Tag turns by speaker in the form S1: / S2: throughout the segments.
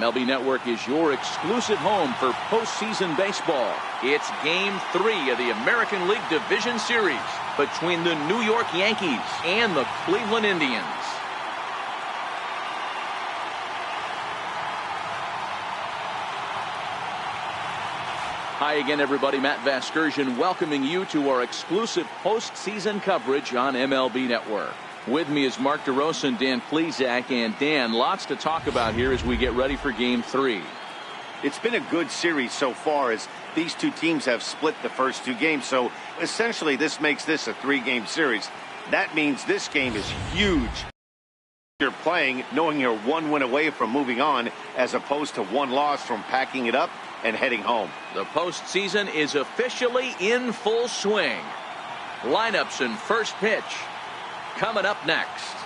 S1: MLB Network is your exclusive home for postseason baseball. It's Game 3 of the American League Division Series between the New York Yankees and the Cleveland Indians. Hi again, everybody. Matt Vasgersian welcoming you to our exclusive postseason coverage on MLB Network. With me is Mark DeRosa and Dan Plesac. And Dan, lots to talk about here as we get ready for Game 3.
S2: It's been a good series so far as these two teams have split the first two games. So essentially this makes this a 3-game series. That means this game is huge. You're playing knowing you're 1 win away from moving on as opposed to 1 loss from packing it up and heading home.
S1: The postseason is officially in full swing. Lineups and first pitch coming up next.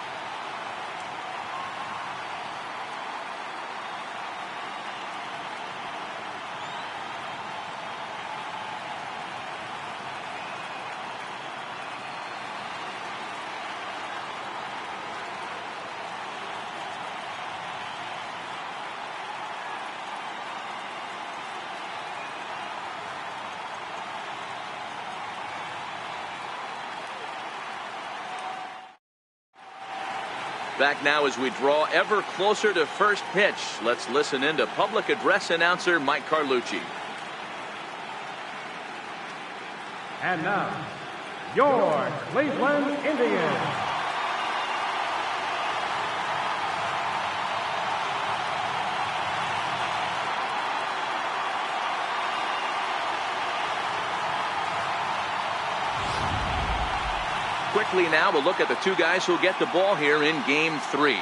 S1: Back now as we draw ever closer to first pitch. Let's listen in to public address announcer Mike Carlucci.
S3: And now, your Cleveland Indians.
S1: Quickly now, we'll look at the two guys who'll get the ball here in Game 3.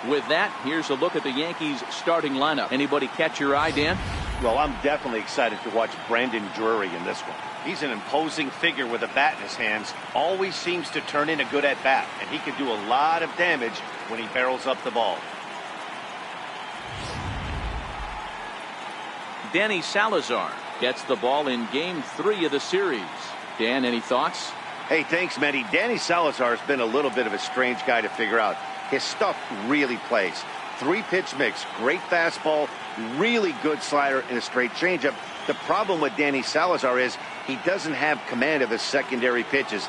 S1: With that, here's a look at the Yankees starting lineup. Anybody catch your eye, Dan?
S2: Well, I'm definitely excited to watch Brandon Drury in this one. He's an imposing figure with a bat in his hands. Always seems to turn in a good at-bat, and he can do a lot of damage when he barrels up the ball.
S1: Danny Salazar gets the ball in Game 3 of the series. Dan, any thoughts?
S2: Hey, thanks, Matty. Danny Salazar has been a little bit of a strange guy to figure out. His stuff really plays. 3-pitch mix, great fastball, really good slider, and a straight changeup. The problem with Danny Salazar is he doesn't have command of his secondary pitches.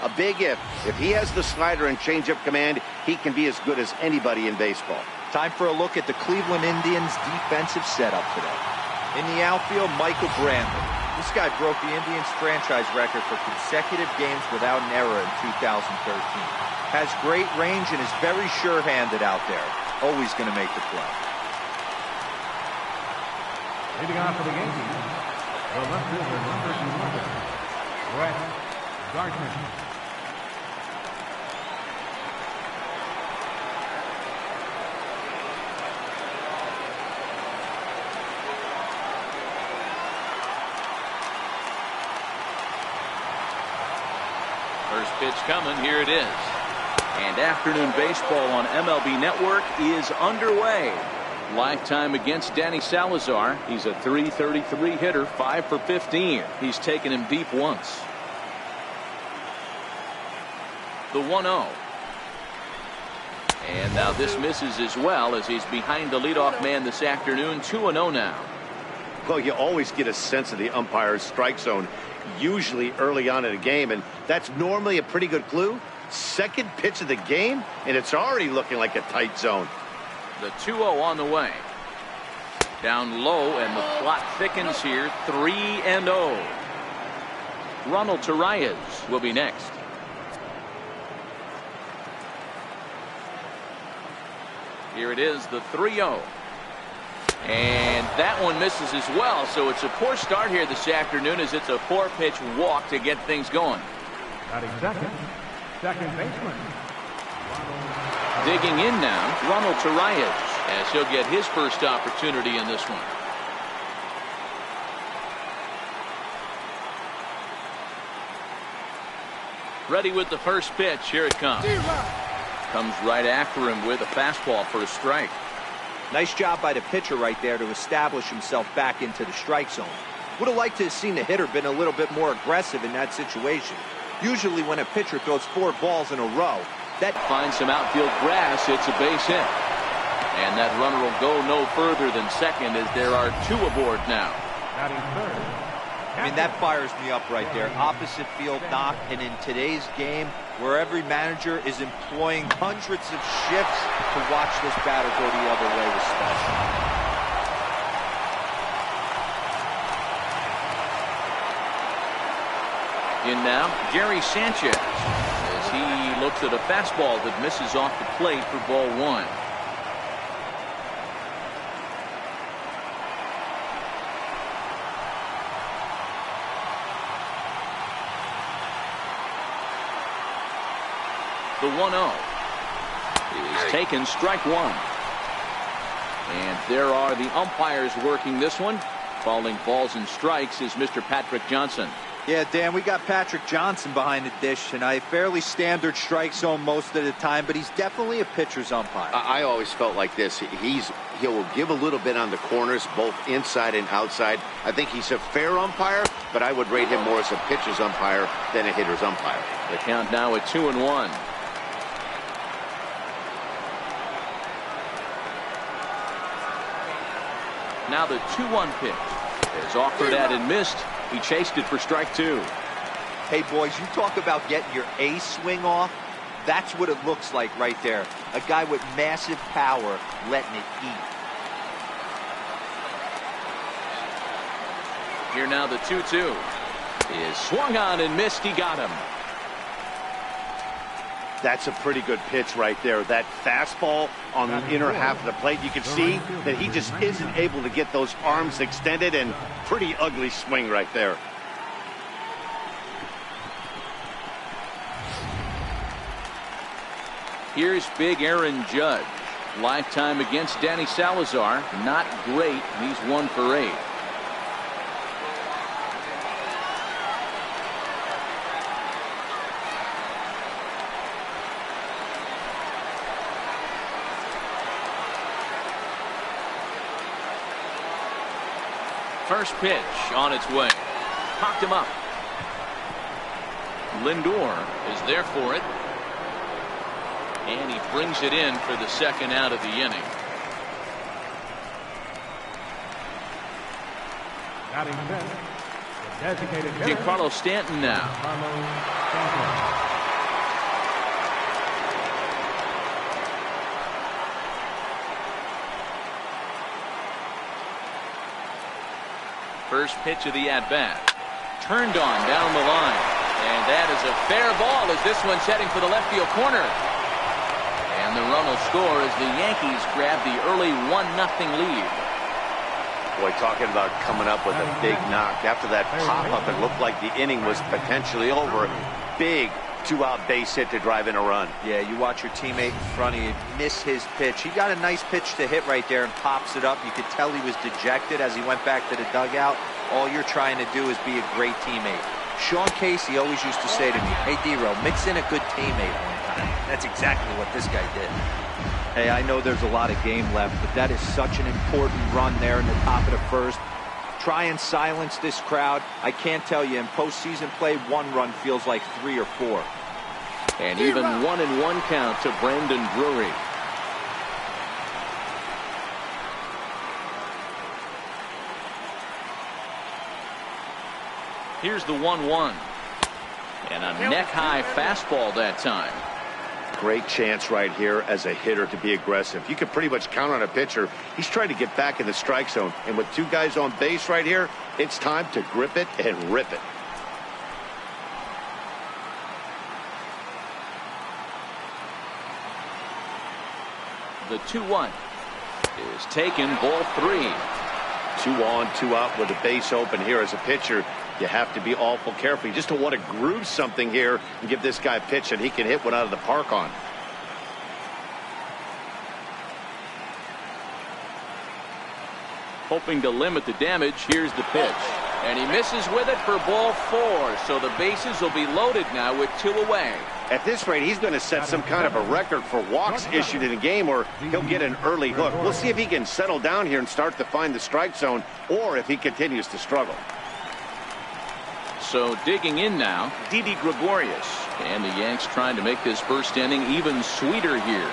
S2: A big if he has the slider and changeup command, he can be as good as anybody in baseball.
S4: Time for a look at the Cleveland Indians' defensive setup today. In the outfield, Michael Brantley. This guy broke the Indians' franchise record for consecutive games without an error in 2013. Has great range and is very sure-handed out there. Always going to make the play.
S3: Leading off for the Yankees, the left fielder, number 11, Brett Gardner.
S1: First pitch coming. Here it is. And afternoon baseball on MLB Network is underway. Lifetime against Danny Salazar. He's a .333 hitter, 5 for 15. He's taken him deep once. The 1-0. And now this misses as well as he's behind the leadoff man this afternoon. 2-0 now.
S2: Well, you always get a sense of the umpire's strike zone, usually early on in a game, and that's normally a pretty good clue. Second pitch of the game, and it's already looking like a tight zone.
S1: The 2-0 on the way. Down low, and the plot thickens here. 3-0. Ronald Torreyes will be next. Here it is, the 3-0. And that one misses as well, so it's a poor start here this afternoon as it's a 4-pitch walk to get things going.
S3: Batting second baseman.
S1: Digging in now, Ronald Torreyes, as he'll get his first opportunity in this one. Ready with the first pitch. Here it comes. Comes right after him with a fastball for a strike.
S4: Nice job by the pitcher right there to establish himself back into the strike zone. Would have liked to have seen the hitter been a little bit more aggressive in that situation. Usually when a pitcher throws 4 balls in a row, that
S1: finds some outfield grass. It's a base hit. And that runner will go no further than second as there are 2 aboard now.
S4: I mean, that fires me up right there. Opposite field knock, and in today's game, where every manager is employing hundreds of shifts to watch this batter go the other way was special.
S1: In now, Jerry Sanchez, as he looks at a fastball that misses off the plate for ball 1. The 1-0 is taken, strike 1. And there are the umpires working this one. Calling balls and strikes is Mr. Patrick Johnson.
S4: Yeah, Dan, we got Patrick Johnson behind the dish, and a fairly standard strike zone most of the time, but he's definitely a pitcher's umpire.
S2: I always felt like this. He'll give a little bit on the corners, both inside and outside. I think he's a fair umpire, but I would rate him more as a pitcher's umpire than a hitter's umpire.
S1: The count now at 2-1. Now the 2-1 pitch is offered at and missed. He chased it for strike 2.
S4: Hey, boys, you talk about getting your A swing off. That's what it looks like right there. A guy with massive power letting it eat.
S1: Here now the 2-2 is swung on and missed. He got him.
S2: That's a pretty good pitch right there. That fastball on the inner half of the plate. You can see that he just isn't able to get those arms extended, and pretty ugly swing right there.
S1: Here's big Aaron Judge. Lifetime against Danny Salazar. Not great. He's 1 for 8. First pitch on its way. Popped him up. Lindor is there for it. And he brings it in for the second out of the inning. Giancarlo Stanton now. First pitch of the at-bat. Turned on down the line. And that is a fair ball as this one's heading for the left field corner. And the run will score as the Yankees grab the early 1-0 lead.
S2: Boy, talking about coming up with a big knock. After that pop-up, it looked like the inning was potentially over. Big 2-out base hit to drive in a run.
S4: Yeah, you watch your teammate in front of you miss his pitch. He got a nice pitch to hit right there and pops it up. You could tell he was dejected as he went back to the dugout. All you're trying to do is be a great teammate. Sean Casey always used to say to me, hey, D-Row, mix in a good teammate one time. That's exactly what this guy did. Hey, I know there's a lot of game left, but that is such an important run there in the top of the first. Try and silence this crowd. I can't tell you, in postseason play, 1 run feels like 3 or 4.
S1: And even 1-1 count to Brandon Drury. Here's the 1-1. And a neck-high fastball that time.
S2: Great chance right here as a hitter to be aggressive. You can pretty much count on a pitcher. He's trying to get back in the strike zone. And with 2 guys on base right here, it's time to grip it and rip it.
S1: The 2-1 is taken, ball 3.
S2: 2 on, 2 out with the base open here as a pitcher. You have to be awful careful. You just don't want to groove something here and give this guy a pitch that he can hit one out of the park on.
S1: Hoping to limit the damage. Here's the pitch. And he misses with it for ball 4. So the bases will be loaded now with 2 away.
S2: At this rate, he's going to set some kind of a record for walks issued in a game, or he'll get an early hook. We'll see if he can settle down here and start to find the strike zone, or if he continues to struggle.
S1: So digging in now, Didi Gregorius. And the Yanks trying to make this first inning even sweeter here.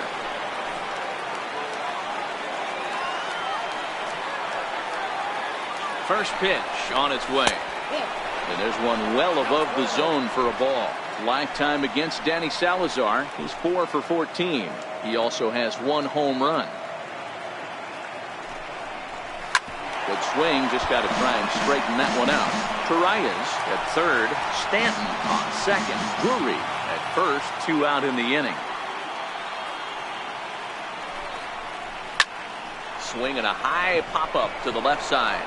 S1: First pitch on its way. And there's one well above the zone for a ball. Lifetime against Danny Salazar. He's 4 for 14. He also has 1 home run. Good swing, just got to try and straighten that one out. Torreyes at third, Stanton on second, Drury at first, 2 out in the inning. Swing and a high pop-up to the left side.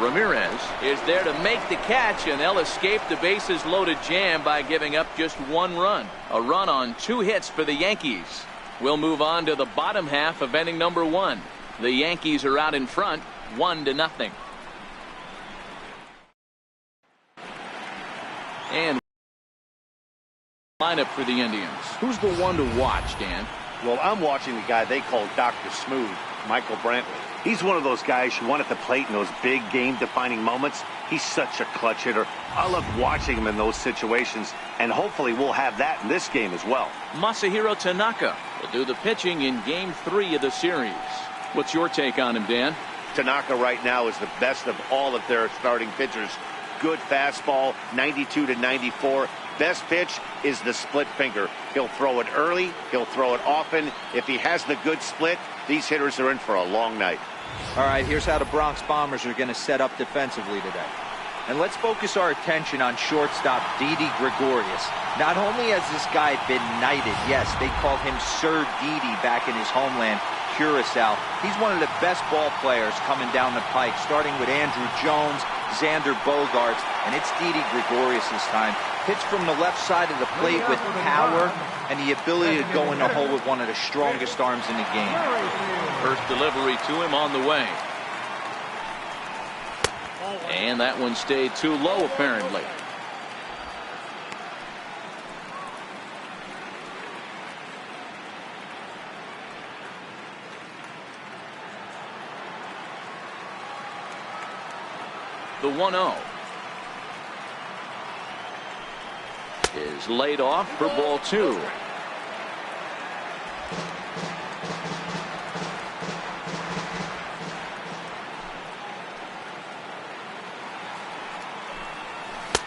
S1: Ramirez is there to make the catch, and they'll escape the bases loaded jam by giving up just 1 run. A run on 2 hits for the Yankees. We'll move on to the bottom half of inning number 1. The Yankees are out in front, 1-0. And lineup for the Indians. Who's the one to watch, Dan?
S2: Well, I'm watching the guy they call Dr. Smooth, Michael Brantley. He's one of those guys who won at the plate in those big game-defining moments. He's such a clutch hitter. I love watching him in those situations, and hopefully we'll have that in this game as well.
S1: Masahiro Tanaka will do the pitching in Game 3 of the series. What's your take on him, Dan?
S2: Tanaka right now is the best of all of their starting pitchers. Good fastball, 92 to 94. Best pitch is the split finger. He'll throw it early. He'll throw it often. If he has the good split, these hitters are in for a long night.
S4: All right, here's how the Bronx Bombers are going to set up defensively today. And let's focus our attention on shortstop Didi Gregorius. Not only has this guy been knighted, yes, they called him Sir Didi back in his homeland, Curacao. He's one of the best ball players coming down the pike, starting with Andrew Jones, Xander Bogaerts, and it's Didi Gregorius this time. Pitch from the left side of the plate with power and the ability to go in the hole with one of the strongest arms in the game.
S1: First delivery to him on the way. And that one stayed too low, apparently. The 1-0 is laid off for ball 2.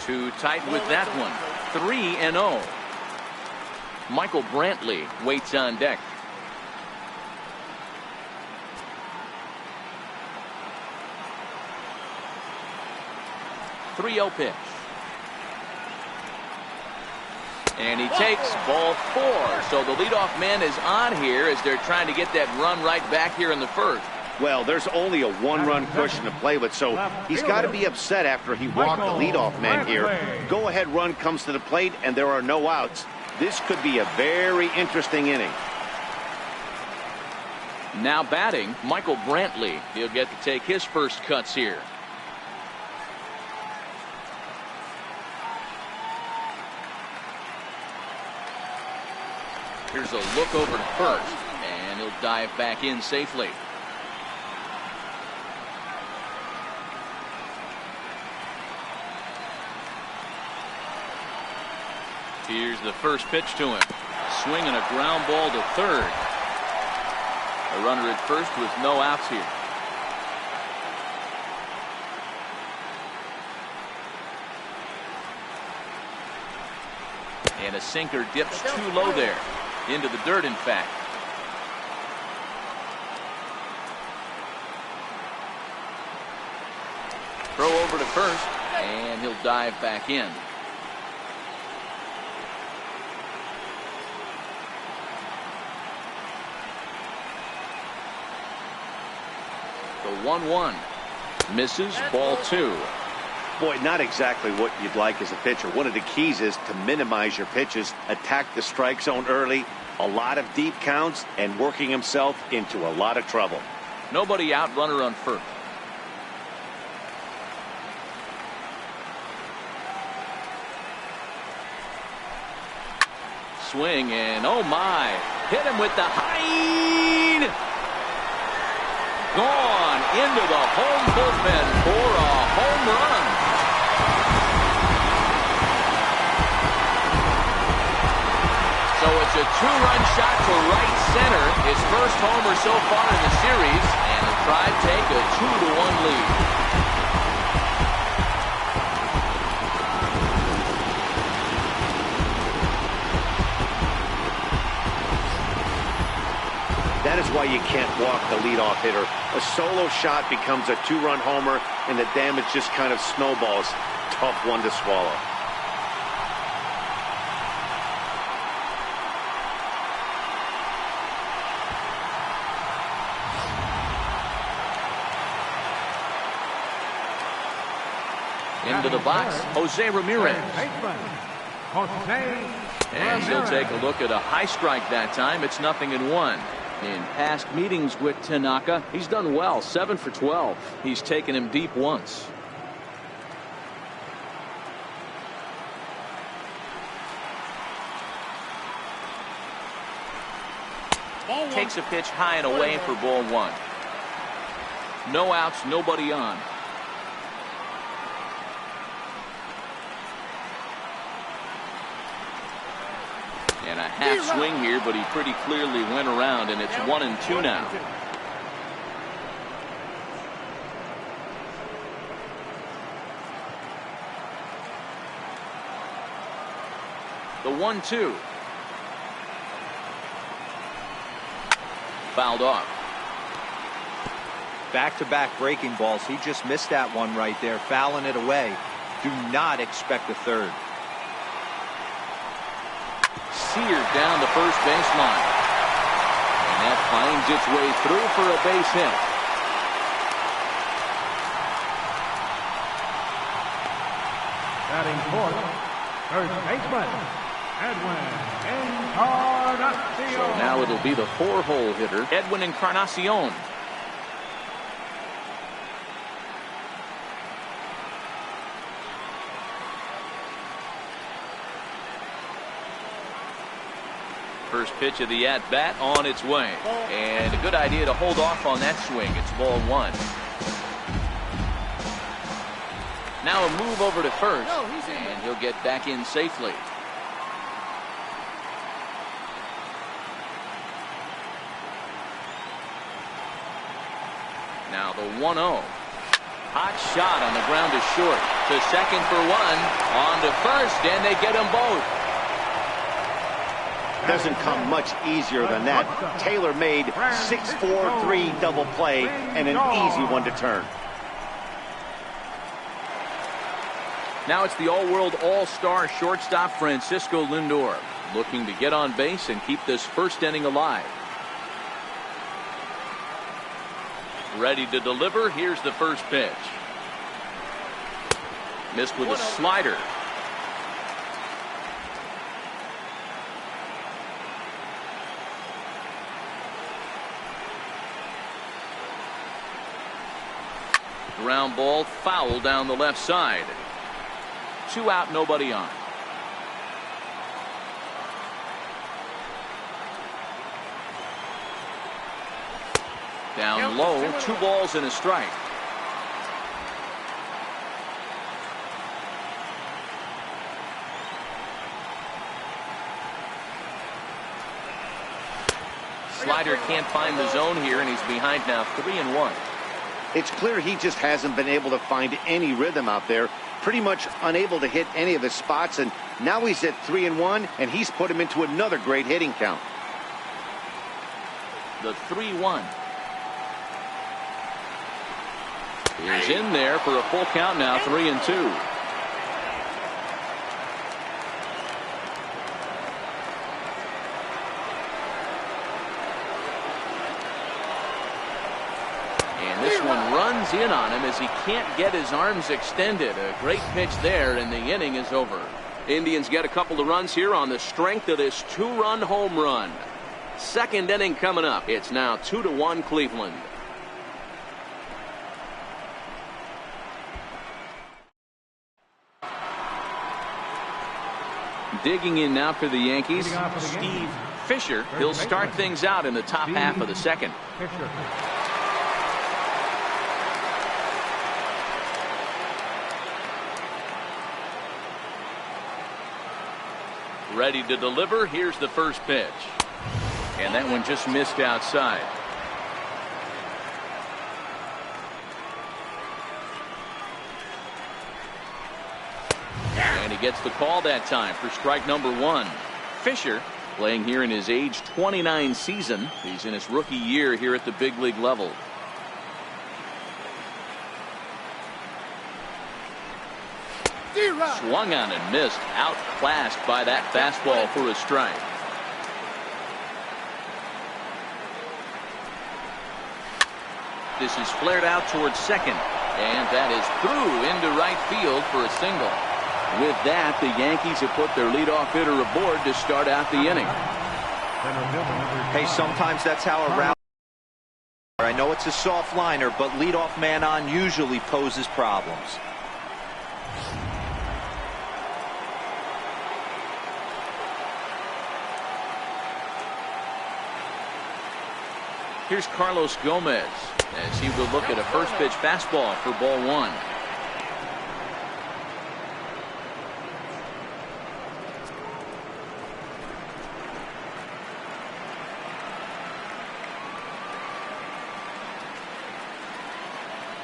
S1: Too tight with that one. 3-0. Michael Brantley waits on deck. .30 pitch. And he takes ball 4. So the leadoff man is on here as they're trying to get that run right back here in the first.
S2: Well, there's only a 1-run cushion to play with, so he's got to be upset after he walked the leadoff man here. Go-ahead run comes to the plate, and there are no outs. This could be a very interesting inning.
S1: Now batting, Michael Brantley. He'll get to take his first cuts here. Here's a look over to first, and he'll dive back in safely. Here's the first pitch to him. Swing and a ground ball to third. A runner at first with no outs here. And a sinker dips too low there. Into the dirt, in fact. Throw over to first, and he'll dive back in. The 1-1 misses, ball 2.
S2: Boy, not exactly what you'd like as a pitcher. One of the keys is to minimize your pitches, attack the strike zone early, a lot of deep counts, and working himself into a lot of trouble.
S1: Nobody out, runner on first. Swing, and oh my, hit him with the high. Gone into the home bullpen for a home run. it's a two-run shot to right center. His first homer so far in the series, and the Tribe take a 2-1 lead.
S2: That is why you can't walk the leadoff hitter. A solo shot becomes a two-run homer, and the damage just kind of snowballs. Tough one to swallow.
S1: Into the box, Jose Ramirez. And he'll take a look at a high strike that time. It's 0-1. In past meetings with Tanaka, he's done well, 7 for 12. He's taken him deep once. Takes a pitch high and away for ball 1. No outs, nobody on. And a half swing here, but he pretty clearly went around, and it's 1-2 now. The 1-2. Fouled off.
S4: Back-to-back breaking balls. He just missed that one right there, fouling it away. Do not expect a third.
S1: Seared down the first baseline. And that finds its way through for a base hit.
S3: Batting fourth, first baseman, Edwin Encarnacion.
S1: So now it'll be the 4-hole hitter, Edwin Encarnacion. First pitch of the at-bat on its way. And a good idea to hold off on that swing. It's ball 1. Now a move over to first, and he'll get back in safely. Now the 1-0. Hot shot on the ground to short. To second for 1. On to first, and they get them both.
S2: Doesn't come much easier than that. Tailor-made 6-4-3 double play, and an easy one to turn.
S1: Now it's the all-world all-star shortstop Francisco Lindor, looking to get on base and keep this first inning alive. Ready to deliver. Here's the first pitch. Missed with a slider. Ground ball, foul down the left side. 2 out, nobody on. Down low, 2 balls and a strike. Slider can't find the zone here, and he's behind now 3-1.
S2: It's clear he just hasn't been able to find any rhythm out there. Pretty much unable to hit any of his spots, and now he's at 3-1, and he's put him into another great hitting count.
S1: The 3-1 is in there for a full count now, 3-2. This one runs in on him as he can't get his arms extended. A great pitch there, and the inning is over. Indians get a couple of runs here on the strength of this 2-run home run. Second inning coming up. It's now 2-1 Cleveland. Digging in now for the Yankees, Steve Fisher. He'll start things out in the top half of the second. Ready to deliver. Here's the first pitch. And that one just missed outside. And he gets the call that time for strike number one. Fisher playing here in his age 29 season. He's in his rookie year here at the big league level. Swung on and missed. Outclassed by that fastball for a strike. This is flared out towards second. And that is through into right field for a single. With that, the Yankees have put their leadoff hitter aboard to start out the inning.
S4: Hey, sometimes that's how a route. I know it's a soft liner, but leadoff man on usually poses problems.
S1: Here's Carlos Gomez as he will look at a first pitch fastball for ball one.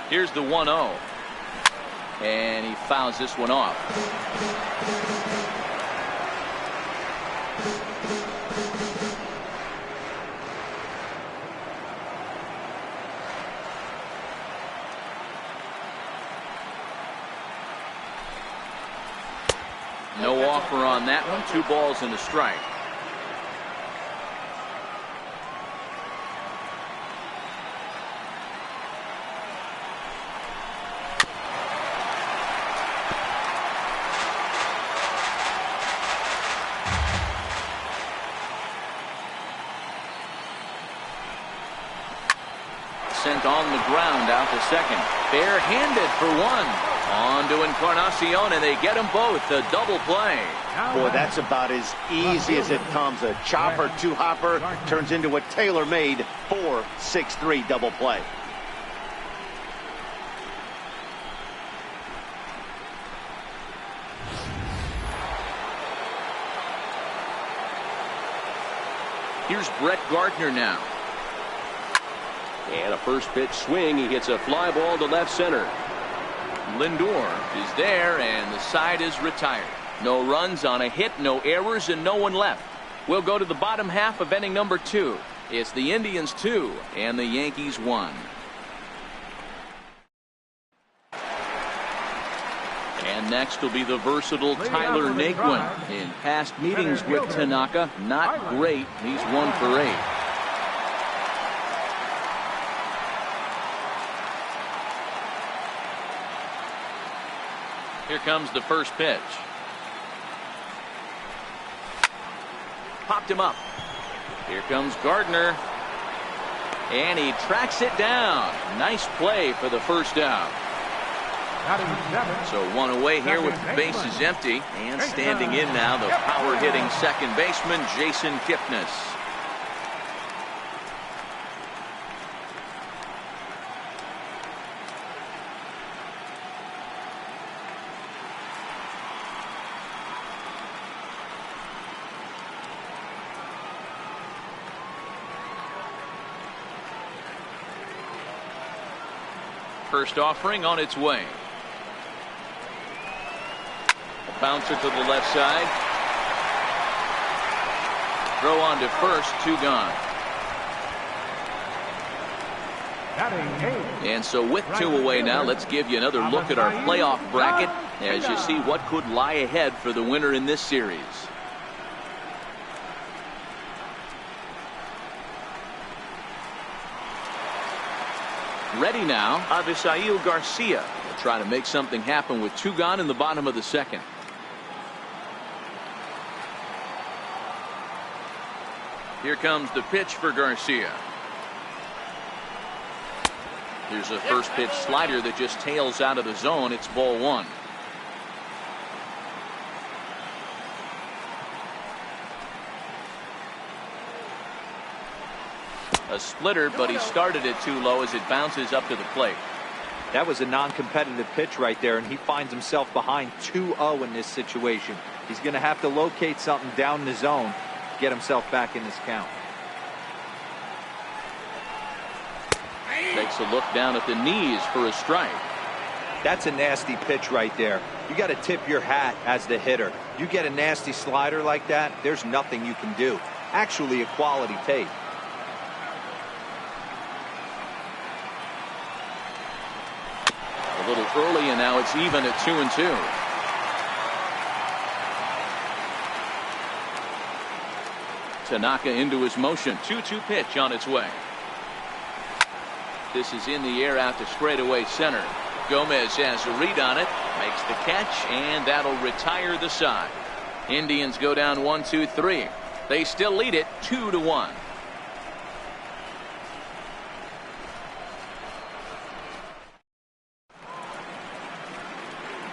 S1: Here's the 1-0. And he fouls this one off. No offer on that one. 2 balls and a strike. Sent on the ground out to second. Barehanded for one. On to Encarnacion, and they get them both. A double play.
S2: Boy, that's about as easy as it comes. A chopper, 2-hopper turns into a tailor-made 4-6-3 double play.
S1: Here's Brett Gardner now. And a first pitch swing. He hits a fly ball to left center. Lindor is there, and the side is retired. No runs on a hit, no errors, and no one left. We'll go to the bottom half of inning number 2. It's the Indians 2 and the Yankees 1. And next will be the versatile Tyler Naquin. In past meetings with Tanaka, not great. He's 1 for 8. Here comes the first pitch. Popped him up. Here comes Gardner. And he tracks it down. Nice play for the first out. So 1 away here with the bases empty. And standing in now, the power-hitting second baseman, Jason Kipnis. First offering on its way. A bouncer to the left side. Throw on to first, 2 gone. And so with 2 away now, let's give you another look at our playoff bracket as you see what could lie ahead for the winner in this series. Ready now, Avisail Garcia will try to make something happen with 2 gone in the bottom of the second. Here comes the pitch for Garcia. Here's a first pitch slider that just tails out of the zone. It's ball 1. A splitter, but he started it too low as it bounces up to the plate.
S4: That was a non-competitive pitch right there, and he finds himself behind 2-0 in this situation. He's going to have to locate something down in the zone to get himself back in this count.
S1: Takes a look down at the knees for a strike.
S4: That's a nasty pitch right there. You got to tip your hat as the hitter. You get a nasty slider like that, there's nothing you can do. Actually a quality take.
S1: A little early, and now it's even at 2-2. Tanaka into his motion. 2-2 pitch on its way. This is in the air out to straightaway center. Gomez has a read on it, makes the catch, and that'll retire the side. Indians go down 1-2-3. They still lead it 2-1.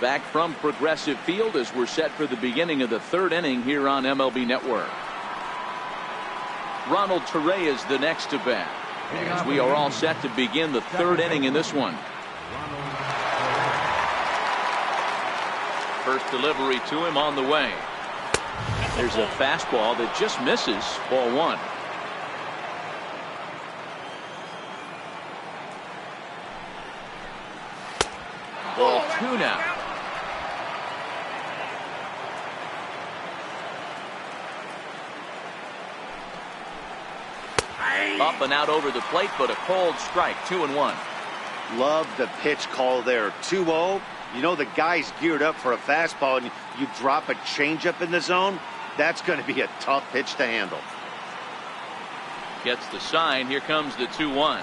S1: Back from Progressive Field as we're set for the beginning of the third inning here on MLB Network. Ronald Torre is the next to bat, as we are all set to begin the third inning in this one. First delivery to him on the way. There's a fastball that just misses. Ball one. Ball two now. Up and out over the plate, but a cold strike. 2-1.
S2: Love the pitch call there. 2-0. You know the guy's geared up for a fastball, and you drop a changeup in the zone. That's going to be a tough pitch to handle.
S1: Gets the sign. Here comes the 2-1.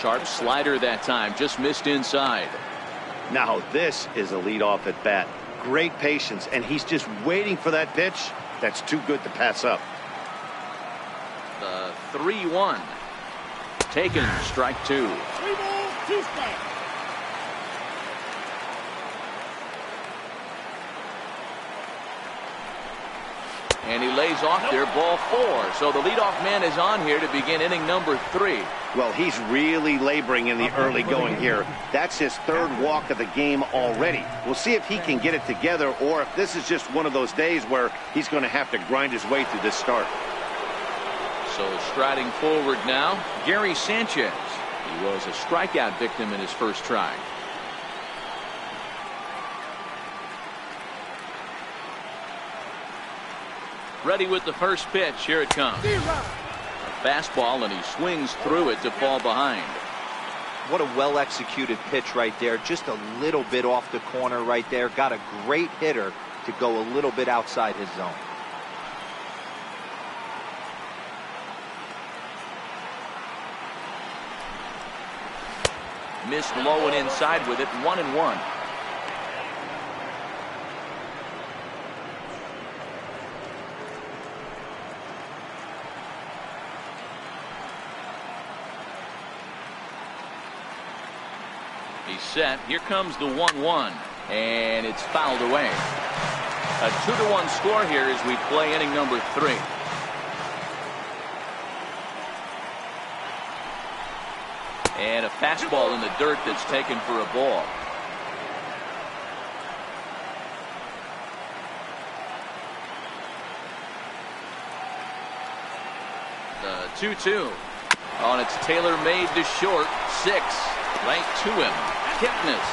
S1: Sharp slider that time. Just missed inside.
S2: Now this is a leadoff at bat. Great patience, and he's just waiting for that pitch. That's too good to pass up.
S1: The 3-1. Taken. Strike two.
S5: 3 balls, 2 strikes.
S1: And he lays off there. Ball four. So the leadoff man is on here to begin inning number 3.
S2: Well, he's really laboring in the early going here. That's his third walk of the game already. We'll see if he can get it together, or if this is just one of those days where he's going to have to grind his way through this start.
S1: So striding forward now, Gary Sanchez. He was a strikeout victim in his first try. Ready with the first pitch. Here it comes. A fastball, and he swings through it to fall behind.
S4: What a well-executed pitch right there. Just a little bit off the corner right there. Got a great hitter to go a little bit outside his zone.
S1: Missed low and inside with it. 1-1. He's set. Here comes the 1-1, and it's fouled away. A 2-1 score here as we play inning number 3. And a fastball in the dirt that's taken for a ball. The 2-2. On its tailor-made to short. 6. Right to him. Kipnis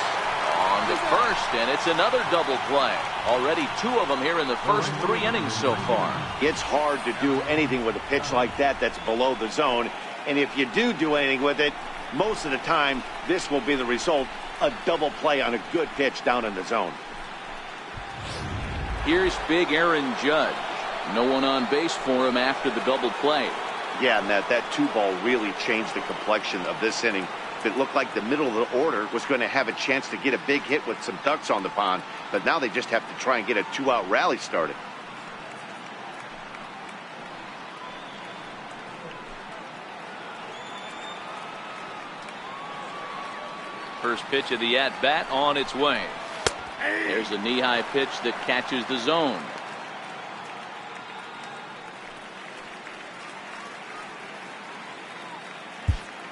S1: on the first, and it's another double play. Already 2 of them here in the first 3 innings so far.
S2: It's hard to do anything with a pitch like that that's below the zone. And if you do anything with it, most of the time, this will be the result. A double play on a good pitch down in the zone.
S1: Here's big Aaron Judge. No one on base for him after the double play.
S2: Yeah, and that 2-ball really changed the complexion of this inning. It looked like the middle of the order was going to have a chance to get a big hit with some ducks on the pond, but now they just have to try and get a 2-out rally started.
S1: First pitch of the at-bat on its way. There's a knee-high pitch that catches the zone.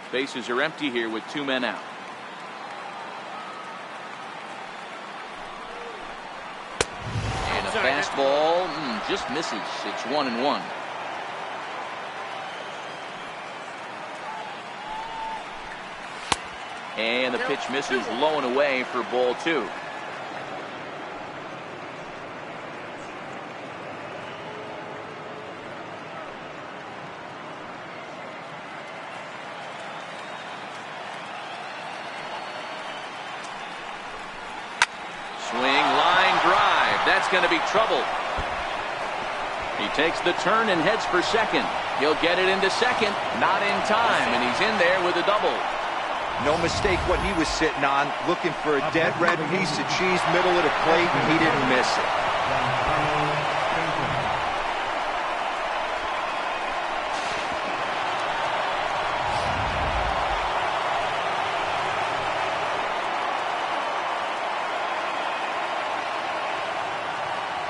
S1: Bases are empty here with 2 men out. And a Fastball just misses. It's 1-1. And the pitch misses low and away for ball 2. Swing, line drive. That's going to be trouble. He takes the turn and heads for second. He'll get it into second. Not in time, and he's in there with a double.
S4: No mistake what he was sitting on, looking for a dead red piece of cheese middle of the plate, and he didn't miss it.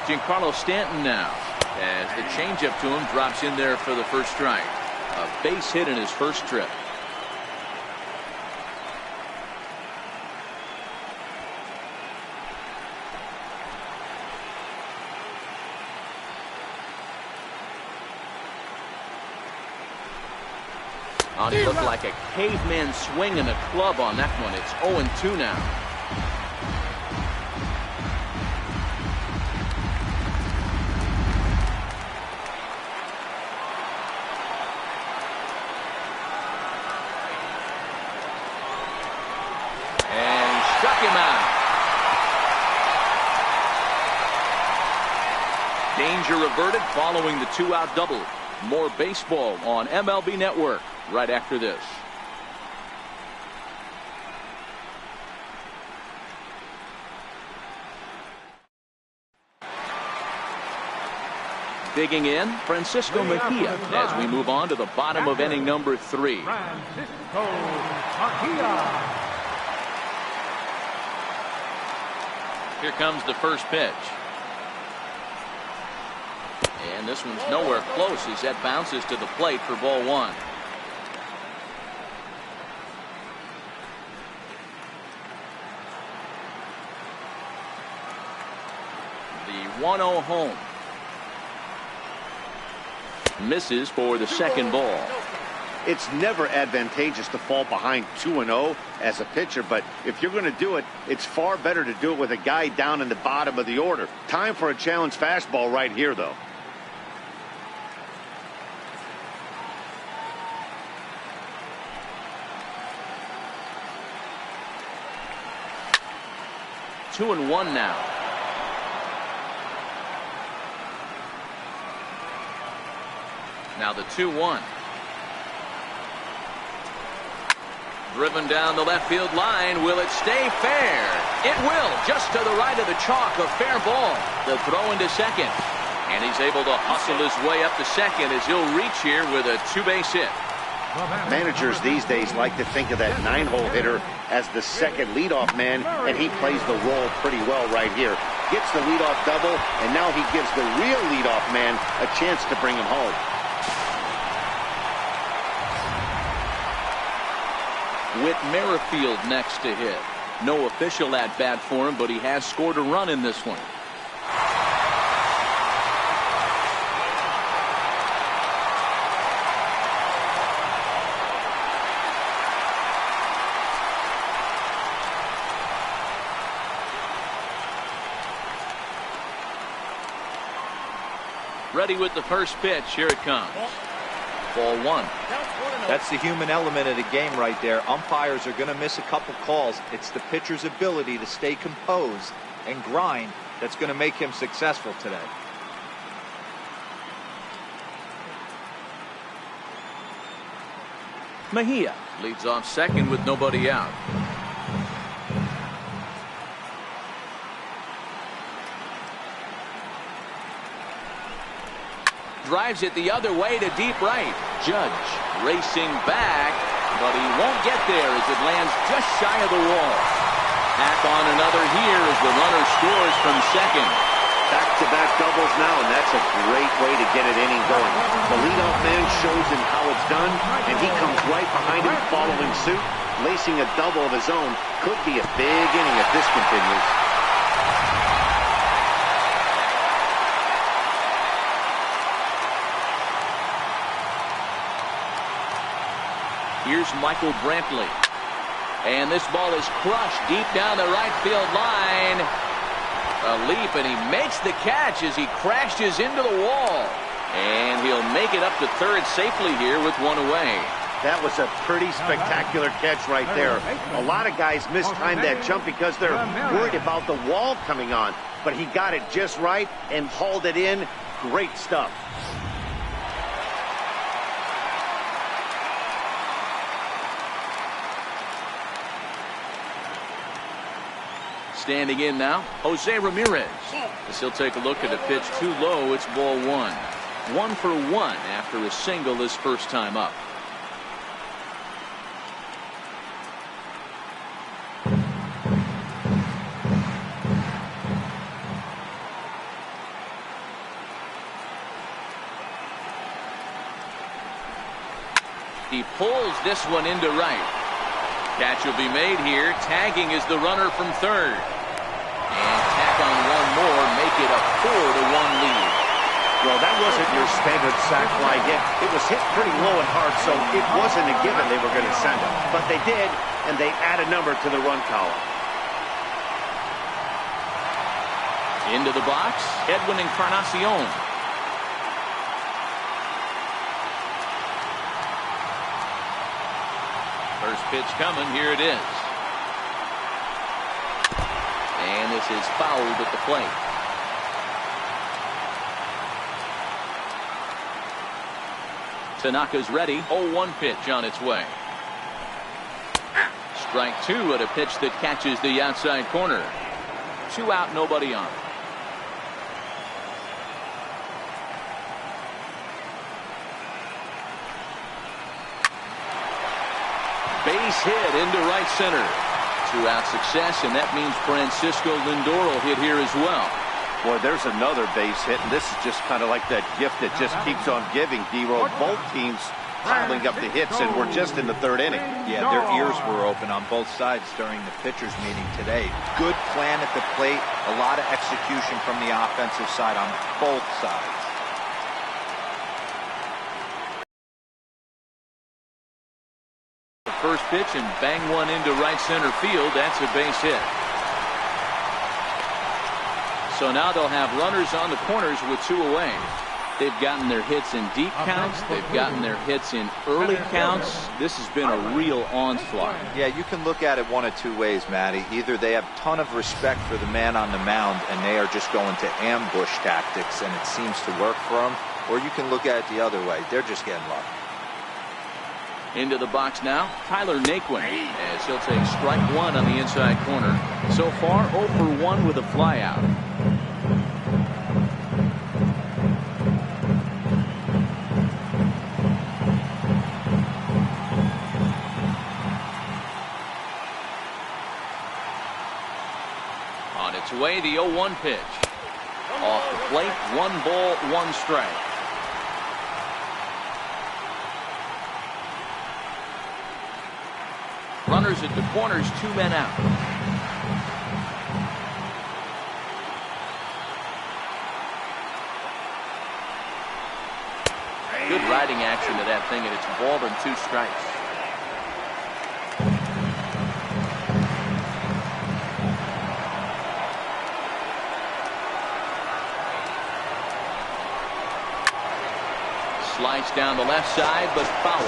S1: Giancarlo Stanton now, as the changeup to him drops in there for the first strike. A base hit in his first trip. Oh, he looked like a caveman swinging a club on that one. It's 0-2 now. And struck him out. Danger averted following the 2-out double. More baseball on MLB Network right after this. Digging in, Francisco Mejia, as we move on to the bottom of inning number 3.
S3: Francisco Mejia.
S1: Here comes the first pitch. And this one's nowhere close as that bounces to the plate for ball 1. The 1-0 home. Misses for the second ball.
S2: It's never advantageous to fall behind 2-0 as a pitcher, but if you're going to do it, it's far better to do it with a guy down in the bottom of the order. Time for a challenge fastball right here, though.
S1: Two and one now. Now the 2-1. Driven down the left field line. Will it stay fair? It will. Just to the right of the chalk. A fair ball. The throw into second. And he's able to hustle his way up to second as he'll reach here with a 2-base hit.
S2: Managers these days like to think of that 9-hole hitter as the second leadoff man, and he plays the role pretty well right here. Gets the leadoff double, and now he gives the real leadoff man a chance to bring him home.
S1: Whit Merrifield next to hit. No official at bat for him, but he has scored a run in this one. Ready with the first pitch. Here it comes. Ball 1.
S4: That's the human element of the game right there. Umpires are going to miss a couple calls. It's the pitcher's ability to stay composed and grind that's going to make him successful today.
S1: Mejia leads off second with nobody out. Drives it the other way to deep right. Judge racing back, but he won't get there as it lands just shy of the wall. Back on another here as the runner scores from second.
S2: Back-to-back doubles now, and that's a great way to get an inning going. The leadoff man shows him how it's done, and he comes right behind him following suit. Lacing a double of his own could be a big inning if this continues.
S1: Here's Michael Brantley. And this ball is crushed deep down the right field line. A leap, and he makes the catch as he crashes into the wall. And he'll make it up to third safely here with one away.
S2: That was a pretty spectacular catch right there. A lot of guys mistime that jump because they're worried about the wall coming on. But he got it just right and hauled it in. Great stuff.
S1: Standing in now, Jose Ramirez. As he'll take a look at a pitch too low. It's ball one. 1 for 1 after a single his first time up. He pulls this one into right. Catch will be made here. Tagging is the runner from third. And tack on one more, make it a 4-1 lead.
S2: Well, that wasn't your standard sac fly hit. It was hit pretty low and hard, so it wasn't a given they were going to send him. But they did, and they add a number to the run column.
S1: Into the box, Edwin Encarnacion. First pitch coming, here it is. And this is fouled at the plate. Tanaka's ready. 0-1 pitch on its way. Strike two at a pitch that catches the outside corner. 2 out, nobody on. Base hit into right center. 2 out success, and that means Francisco Lindor will hit here as well.
S2: Boy, there's another base hit, and this is just kind of like that gift that just keeps on giving, D-Roll. Both teams piling up the hits, and we're just in the 3rd inning.
S4: Yeah, their ears were open on both sides during the pitchers meeting today. Good plan at the plate, a lot of execution from the offensive side on both sides.
S1: The first pitch and bang one into right center field. That's a base hit. So now they'll have runners on the corners with 2 away. They've gotten their hits in deep counts. They've gotten their hits in early counts. This has been a real onslaught.
S4: Yeah, you can look at it one of 2 ways, Matty. Either they have a ton of respect for the man on the mound and they are just going to ambush tactics and it seems to work for them, or you can look at it the other way. They're just getting lucky.
S1: Into the box now, Tyler Naquin, as he'll take strike 1 on the inside corner. So far, 0 for 1 with a flyout. On its way, the 0-1 pitch. Off the plate, 1 ball, 1 strike. Runners at the corners, 2 men out. Good riding action to that thing, and it's balled and 2 strikes. Slides down the left side, but foul.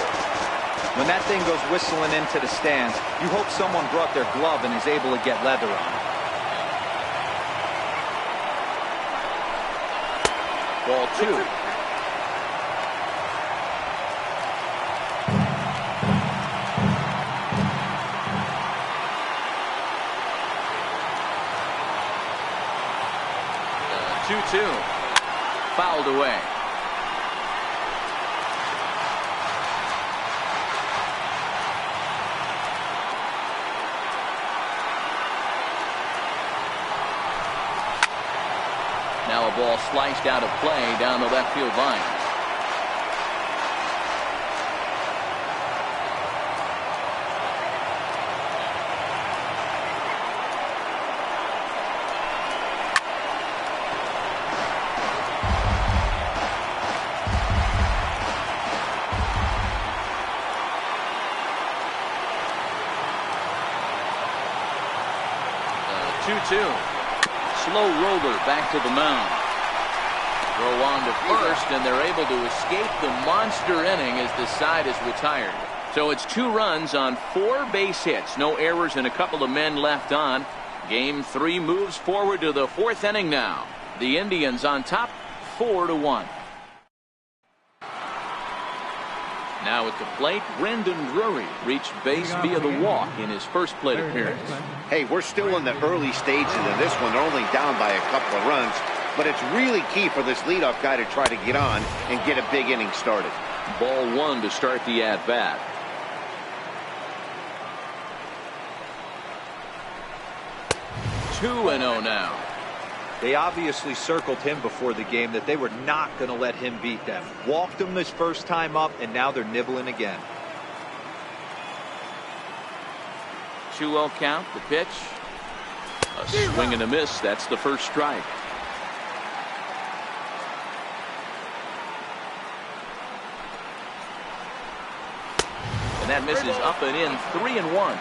S4: When that thing goes whistling into the stands, you hope someone brought their glove and is able to get leather on it.
S1: Ball 2. The 2-2. Fouled away. Now a ball sliced out of play down the left field line. 2-2. Slow roller back to the mound. Throw on to first, and they're able to escape the monster inning as the side is retired. So it's 2 runs on 4 base hits. No errors and a couple of men left on. Game 3 moves forward to the 4th inning now. The Indians on top 4-1. Now at the plate, Brendan Drury reached base via the walk in his first plate appearance.
S2: Hey, we're still in the early stages of this one. They're only down by a couple of runs, but it's really key for this leadoff guy to try to get on and get a big inning started.
S1: Ball 1 to start the at-bat. Two and 0 now.
S4: They obviously circled him before the game that they were not going to let him beat them. Walked him this first time up, and now they're nibbling again.
S1: 2-0 count. The pitch. A swing and a miss. That's the first strike. And that misses up and in. 3-1.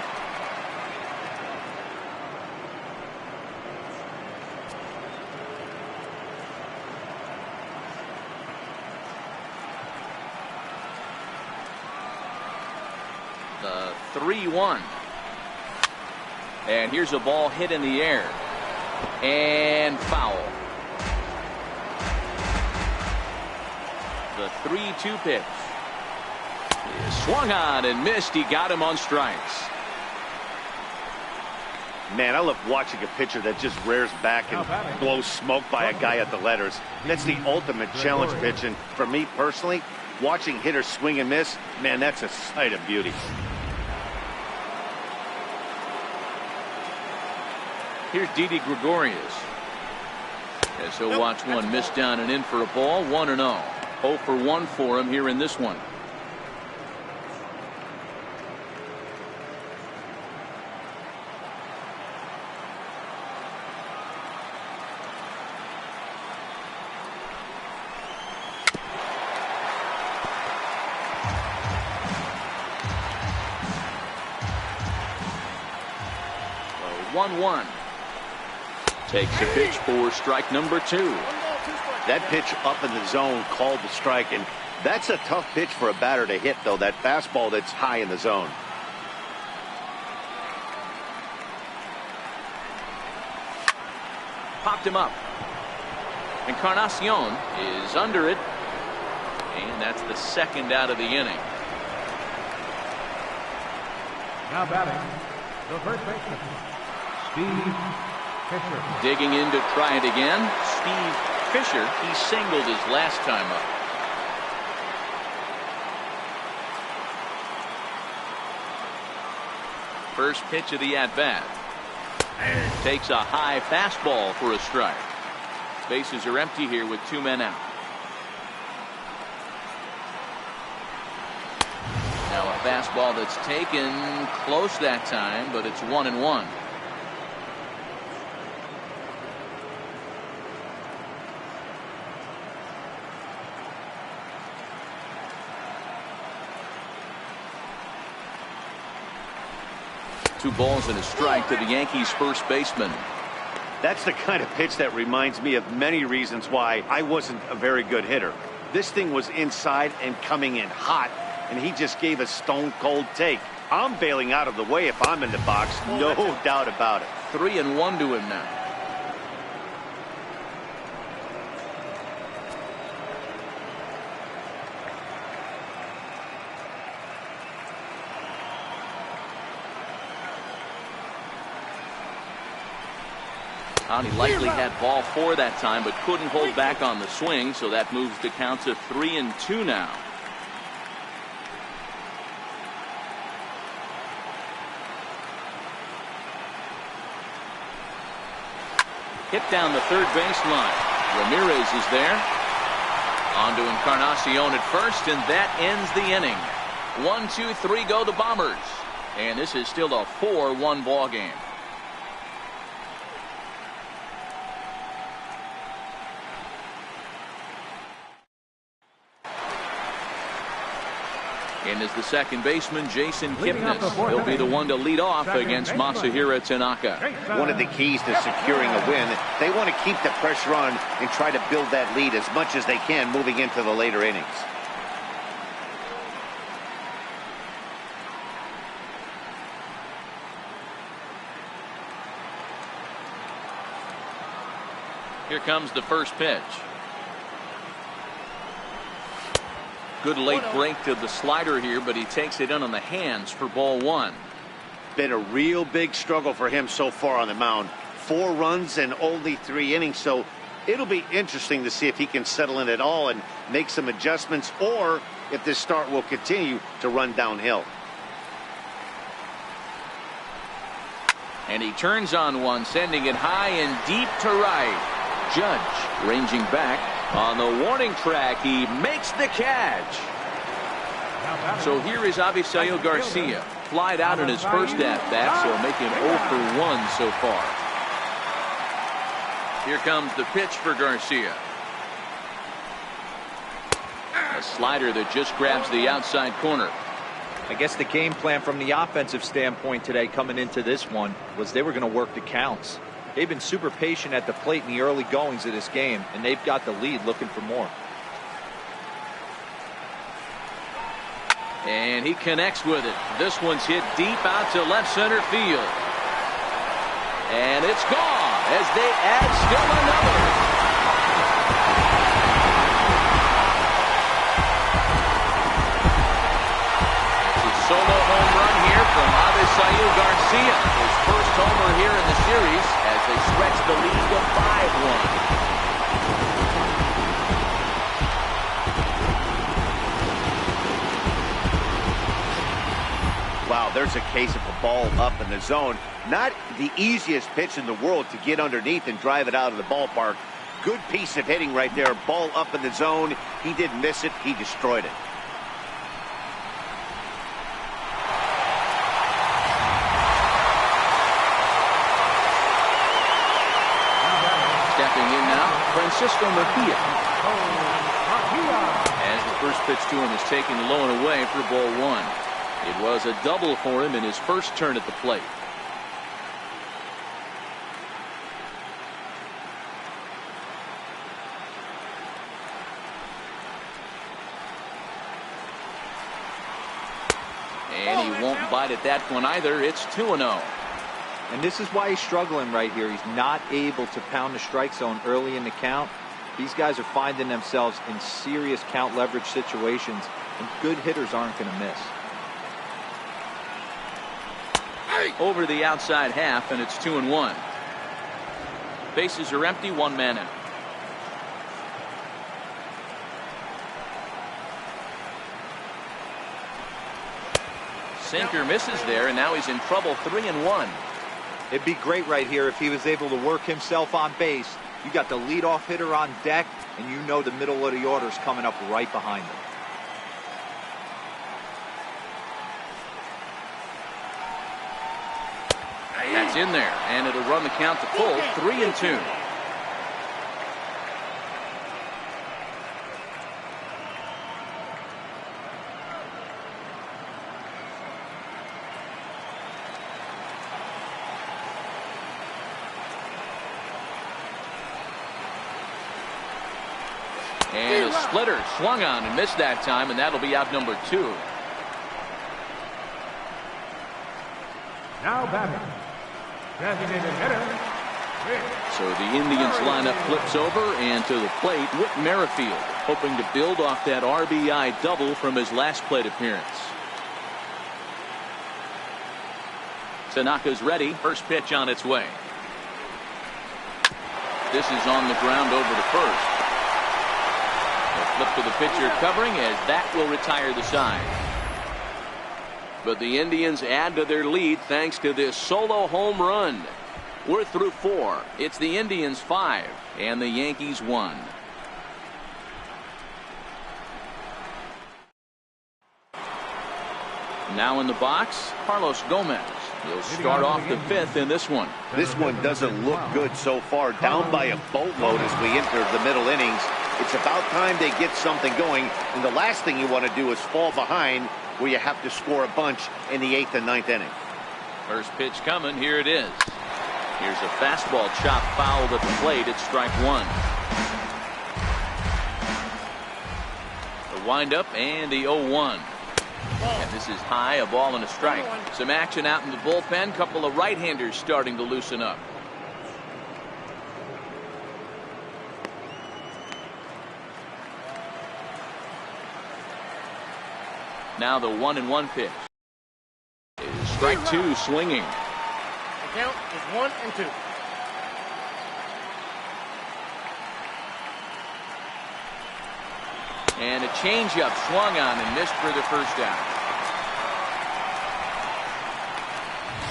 S1: The 3-1. And here's a ball hit in the air. And foul. The 3-2 pitch. He swung on and missed. He got him on strikes.
S2: Man, I love watching a pitcher that just rears back and blows smoke by a guy at the letters. That's the ultimate challenge pitch. And for me personally, watching hitters swing and miss, man, that's a sight of beauty.
S1: Here's Didi Gregorius. As he'll watch one miss down and in for a ball. 1-0. 0 for 1 for him here in this one. So 1-1. Takes a pitch for strike number 2.
S2: That pitch up in the zone called the strike, and that's a tough pitch for a batter to hit, though. That fastball that's high in the zone.
S1: Popped him up. Encarnacion is under it. And that's the second out of the inning.
S3: Now batting, the first baseman, Steve Fisher.
S1: Digging in to try it again. Steve Fisher. He singled his last time up. First pitch of the at-bat. Takes a high fastball for a strike. Bases are empty here with 2 men out. Now a fastball that's taken close that time, but it's 1-1. Two balls and a strike to the Yankees first baseman.
S2: That's the kind of pitch that reminds me of many reasons why I wasn't a very good hitter. This thing was inside and coming in hot, and he just gave a stone-cold take. I'm bailing out of the way if I'm in the box, no doubt about it.
S1: 3-1 to him now. He likely had ball 4 that time, but couldn't hold back on the swing, so that moves the count to 3-2 now. Hit down the third baseline. Ramirez is there. On to Encarnacion at first, and that ends the inning. 1-2-3 go the Bombers. And this is still a 4-1 ball game. And as the second baseman, Jason
S3: Leading off the
S1: Kipnis.
S3: fourth
S1: He'll be the
S3: inning.
S1: one to lead off
S3: Second
S1: against
S3: baseman.
S1: Masahiro Tanaka.
S2: One of the keys to securing a win, they want to keep the pressure on and try to build that lead as much as they can moving into the later innings.
S1: Here comes the first pitch. Good late break to the slider here, but he takes it in on the hands for ball one.
S2: Been a real big struggle for him so far on the mound. 4 runs and only 3 innings, so it'll be interesting to see if he can settle in at all and make some adjustments, or if this start will continue to run downhill.
S1: And he turns on one, sending it high and deep to right. Judge ranging back on the warning track. He makes the catch. So here is Avisail Garcia. Flied out in his first at-bat, so make him 0 for 1 so far. Here comes the pitch for Garcia. A slider that just grabs the outside corner.
S4: I guess the game plan from the offensive standpoint today coming into this one was they were going to work the counts. They've been super patient at the plate in the early goings of this game, and they've got the lead looking for more.
S1: And he connects with it. This one's hit deep out to left center field. And it's gone as they add still another. Solo home run here from Avisail Garcia. His first homer here in the series as they stretch the lead to 5-1.
S2: Wow, there's a case of a ball up in the zone. Not the easiest pitch in the world to get underneath and drive it out of the ballpark. Good piece of hitting right there. Ball up in the zone. He didn't miss it. He destroyed it.
S1: Stepping in now, Francisco Mejia. As the first pitch to him is taken low and away for ball one. It was a double for him in his first turn at the plate. And he won't bite at that one either. It's 2-0.
S4: And this is why he's struggling right here. He's not able to pound the strike zone early in the count. These guys are finding themselves in serious count leverage situations, and good hitters aren't going to miss.
S1: Over the outside half, and it's 2-1. Bases are empty, 1 man out. Sinker misses there, and now he's in trouble. 3-1.
S4: It'd be great right here if he was able to work himself on base. You got the leadoff hitter on deck, and you know the middle of the order is coming up right behind him.
S1: That's in there, and it'll run the count to full. 3-2. And a splitter swung on and missed that time, and that'll be out number 2.
S3: Now batting, designated hitter.
S1: So the Indians lineup flips over, and to the plate, Whit Merrifield, hoping to build off that RBI double from his last plate appearance. Tanaka's ready. First pitch on its way. This is on the ground over to first. Flip to the pitcher covering, as that will retire the side. But the Indians add to their lead thanks to this solo home run. We're through 4. It's the Indians 5 and the Yankees 1. Now in the box, Carlos Gomez. He'll start off the 5th in this one.
S2: This one doesn't look good so far. Down by a boatload as we enter the middle innings. It's about time they get something going, and the last thing you want to do is fall behind where you have to score a bunch in the 8th and 9th inning.
S1: First pitch coming. Here it is. Here's a fastball chop fouled at the plate. It's strike one. The windup and the 0-1. And this is high, a ball and a strike. Some action out in the bullpen. Couple of right-handers starting to loosen up. Now the 1-1 pitch. It is strike two, swinging.
S5: The count is 1-2.
S1: And a changeup swung on and missed for the first down.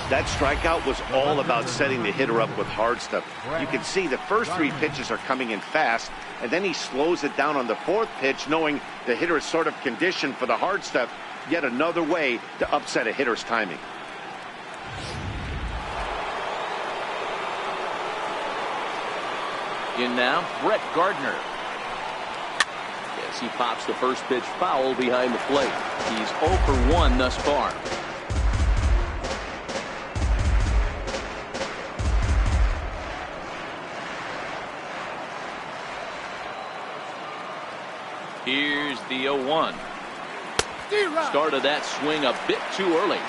S2: That strikeout was all about setting the hitter up with hard stuff. You can see the first three pitches are coming in fast, and then he slows it down on the fourth pitch, knowing the hitter is sort of conditioned for the hard stuff. Yet another way to upset a hitter's timing.
S1: In now, Brett Gardner. Yes, he pops the first pitch foul behind the plate. He's 0 for 1 thus far. Here's the 0-1. Started that swing a bit too early.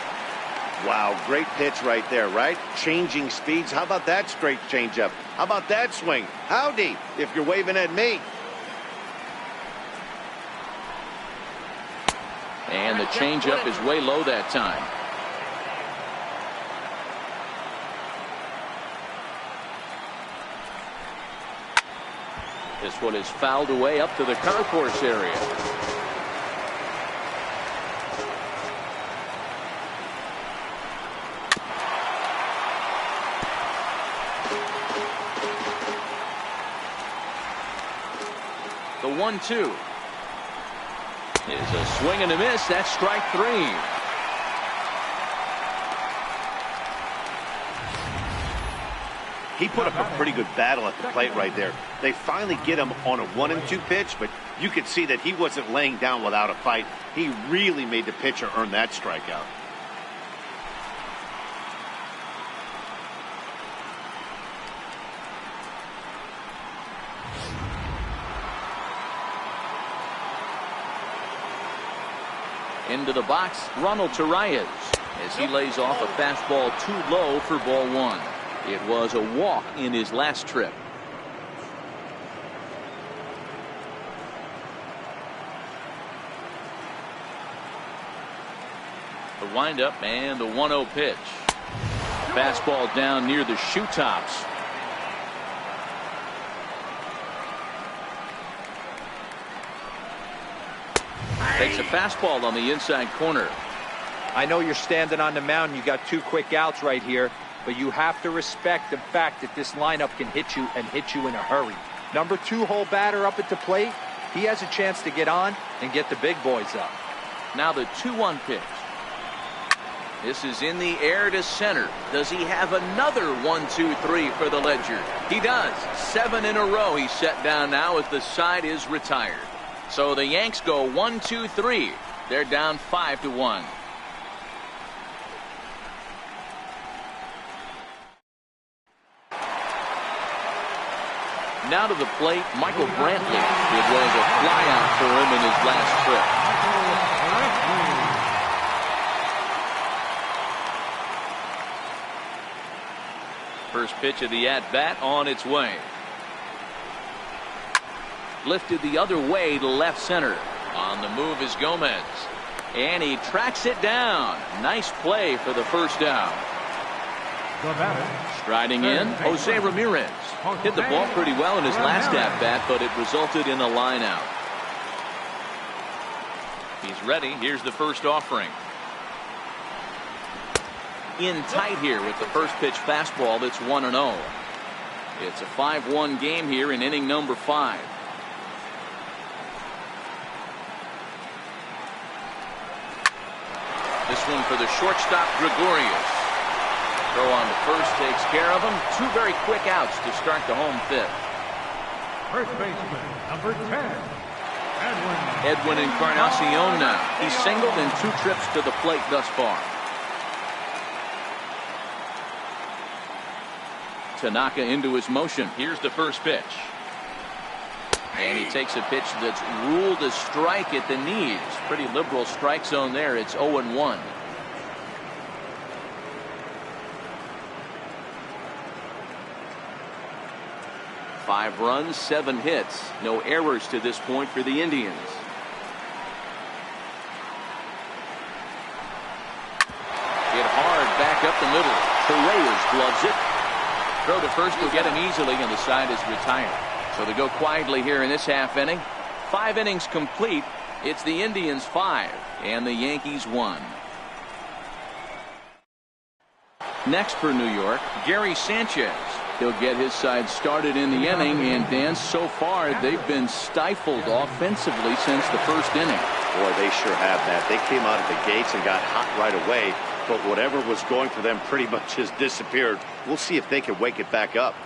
S2: Wow, great pitch right there, right? Changing speeds. How about that straight changeup? How about that swing? Howdy, if you're waving at me.
S1: And the changeup is way low that time. This one is fouled away up to the concourse area. The 1-2 is a swing and a miss. That's strike three.
S2: He put up a pretty good battle at the plate right there. They finally get him on a 1-2 pitch, but you could see that he wasn't laying down without a fight. He really made the pitcher earn that strikeout.
S1: Into the box, Ronald Torreyes, as he lays off a fastball too low for ball one. It was a walk in his last trip. The windup and the 1-0 pitch. Fastball down near the shoe tops. Takes a fastball on the inside corner.
S4: I know you're standing on the mound. You got two quick outs right here, but you have to respect the fact that this lineup can hit you and hit you in a hurry. Number 2 hole batter up at the plate. He has a chance to get on and get the big boys up.
S1: Now the 2-1 pitch. This is in the air to center. Does he have another 1-2-3 for the Ledger? He does. 7 in a row he's set down now as the side is retired. So the Yanks go 1-2-3. They're down 5-1. Now to the plate, Michael Brantley. It was a flyout for him in his last trip. First pitch of the at-bat on its way. Lifted the other way to left center. On the move is Gomez. And he tracks it down. Nice play for the first down. Striding in, Jose Ramirez. Hit the ball pretty well in his last at-bat, but it resulted in a line out. He's ready. Here's the first offering. In tight here with the first pitch fastball that's 1-0. It's a 5-1 game here in inning number 5. This one for the shortstop, Gregorius. Throw on to first takes care of him. 2 very quick outs to start the home fifth.
S3: First baseman, number 10, Edwin
S1: Edwin Encarnacion now. He's singled in 2 trips to the plate thus far. Tanaka into his motion. Here's the first pitch. And he takes a pitch that's ruled a strike at the knees. Pretty liberal strike zone there. It's 0-1. Five runs, 7 hits. No errors to this point for the Indians. Hit hard back up the middle. Torres gloves it. Throw to first will get him easily, and the side is retired. So they go quietly here in this half inning. 5 innings complete. It's the Indians 5 and the Yankees 1. Next for New York, Gary Sanchez. He'll get his side started in the inning, and Dan, so far they've been stifled offensively since the first inning.
S2: Boy, they sure have that. They came out of the gates and got hot right away, but whatever was going for them pretty much has disappeared. We'll see if they can wake it back up.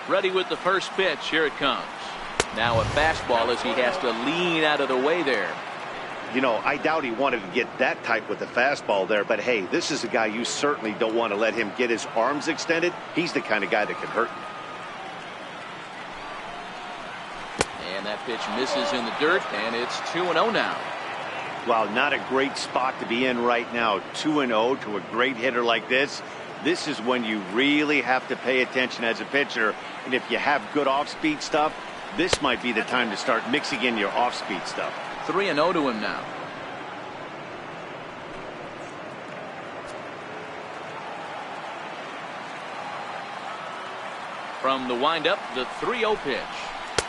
S1: Ready with the first pitch. Here it comes. Now a fastball as he has to lean out of the way there.
S2: You know, I doubt he wanted to get that tight with the fastball there, but hey, this is a guy you certainly don't want to let him get his arms extended. He's the kind of guy that can hurt you.
S1: And that pitch misses in the dirt, and it's 2-0 now.
S2: Wow, not a great spot to be in right now. 2-0 to a great hitter like this. This is when you really have to pay attention as a pitcher. And if you have good off-speed stuff, this might be the time to start mixing in your off-speed stuff.
S1: 3-0 to him now. From the windup, the 3-0 pitch.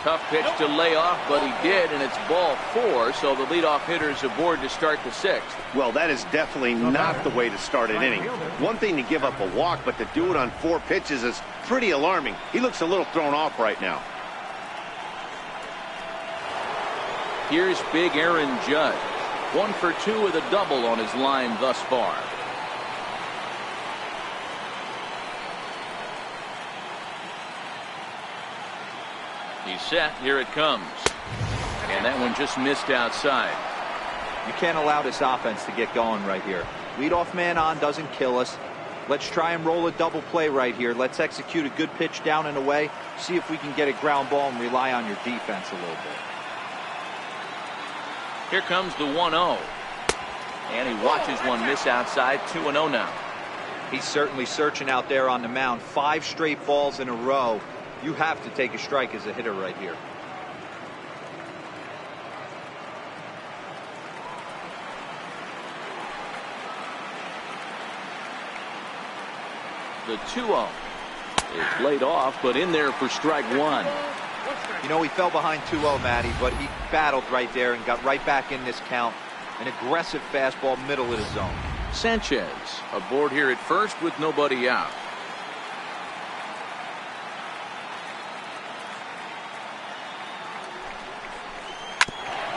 S1: Tough pitch to lay off, but he did, and it's ball 4, so the leadoff hitter is aboard to start the 6th.
S2: Well, that is definitely not the way to start an inning. One thing to give up a walk, but to do it on 4 pitches is pretty alarming. He looks a little thrown off right now.
S1: Here's big Aaron Judge. 1 for 2 with a double on his line thus far. He's set. Here it comes. And that one just missed outside.
S4: You can't allow this offense to get going right here. Leadoff man on doesn't kill us. Let's try and roll a double play right here. Let's execute a good pitch down and away. See if we can get a ground ball and rely on your defense a little bit.
S1: Here comes the 1-0. And he watches one miss outside. 2-0 now.
S4: He's certainly searching out there on the mound. 5 straight balls in a row. You have to take a strike as a hitter right here.
S1: The 2-0 is laid off, but in there for strike 1.
S4: You know, he fell behind 2-0, Matty, but he battled right there and got right back in this count. An aggressive fastball, middle of the zone.
S1: Sanchez aboard here at first with nobody out.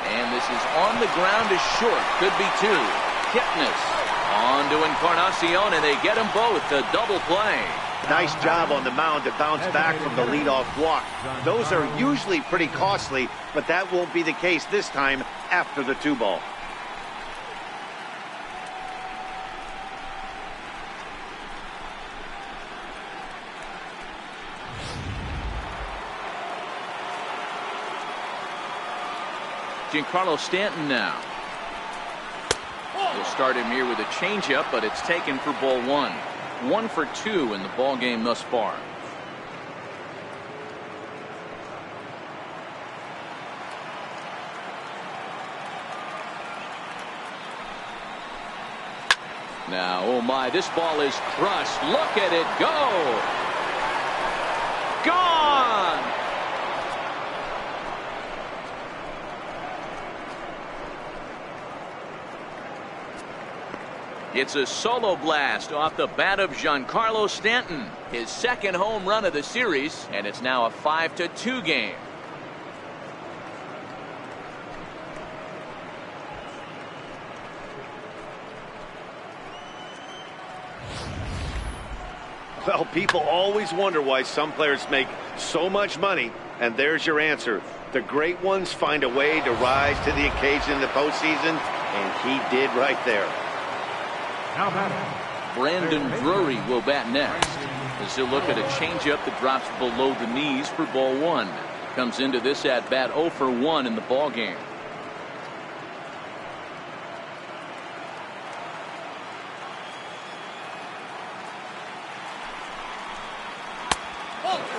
S1: And this is on the ground is short. Could be 2. Kipnis on to Encarnacion, and they get them both. A double play.
S2: Nice job on the mound to bounce back from the leadoff walk. Those are usually pretty costly, but that won't be the case this time after the 2-ball.
S1: Giancarlo Stanton now. We'll start him here with a changeup, but it's taken for ball 1. 1 for 2 in the ball game thus far. Now, oh my, this ball is crushed. Look at it go. Gone. It's a solo blast off the bat of Giancarlo Stanton. His second home run of the series, and it's now a 5-2 game.
S2: Well, people always wonder why some players make so much money, and there's your answer. The great ones find a way to rise to the occasion in the postseason, and he did right there.
S3: Now batting,
S1: Brandon Drury will bat next, as he'll look at a changeup that drops below the knees for ball one. Comes into this at bat 0 for 1 in the ball game.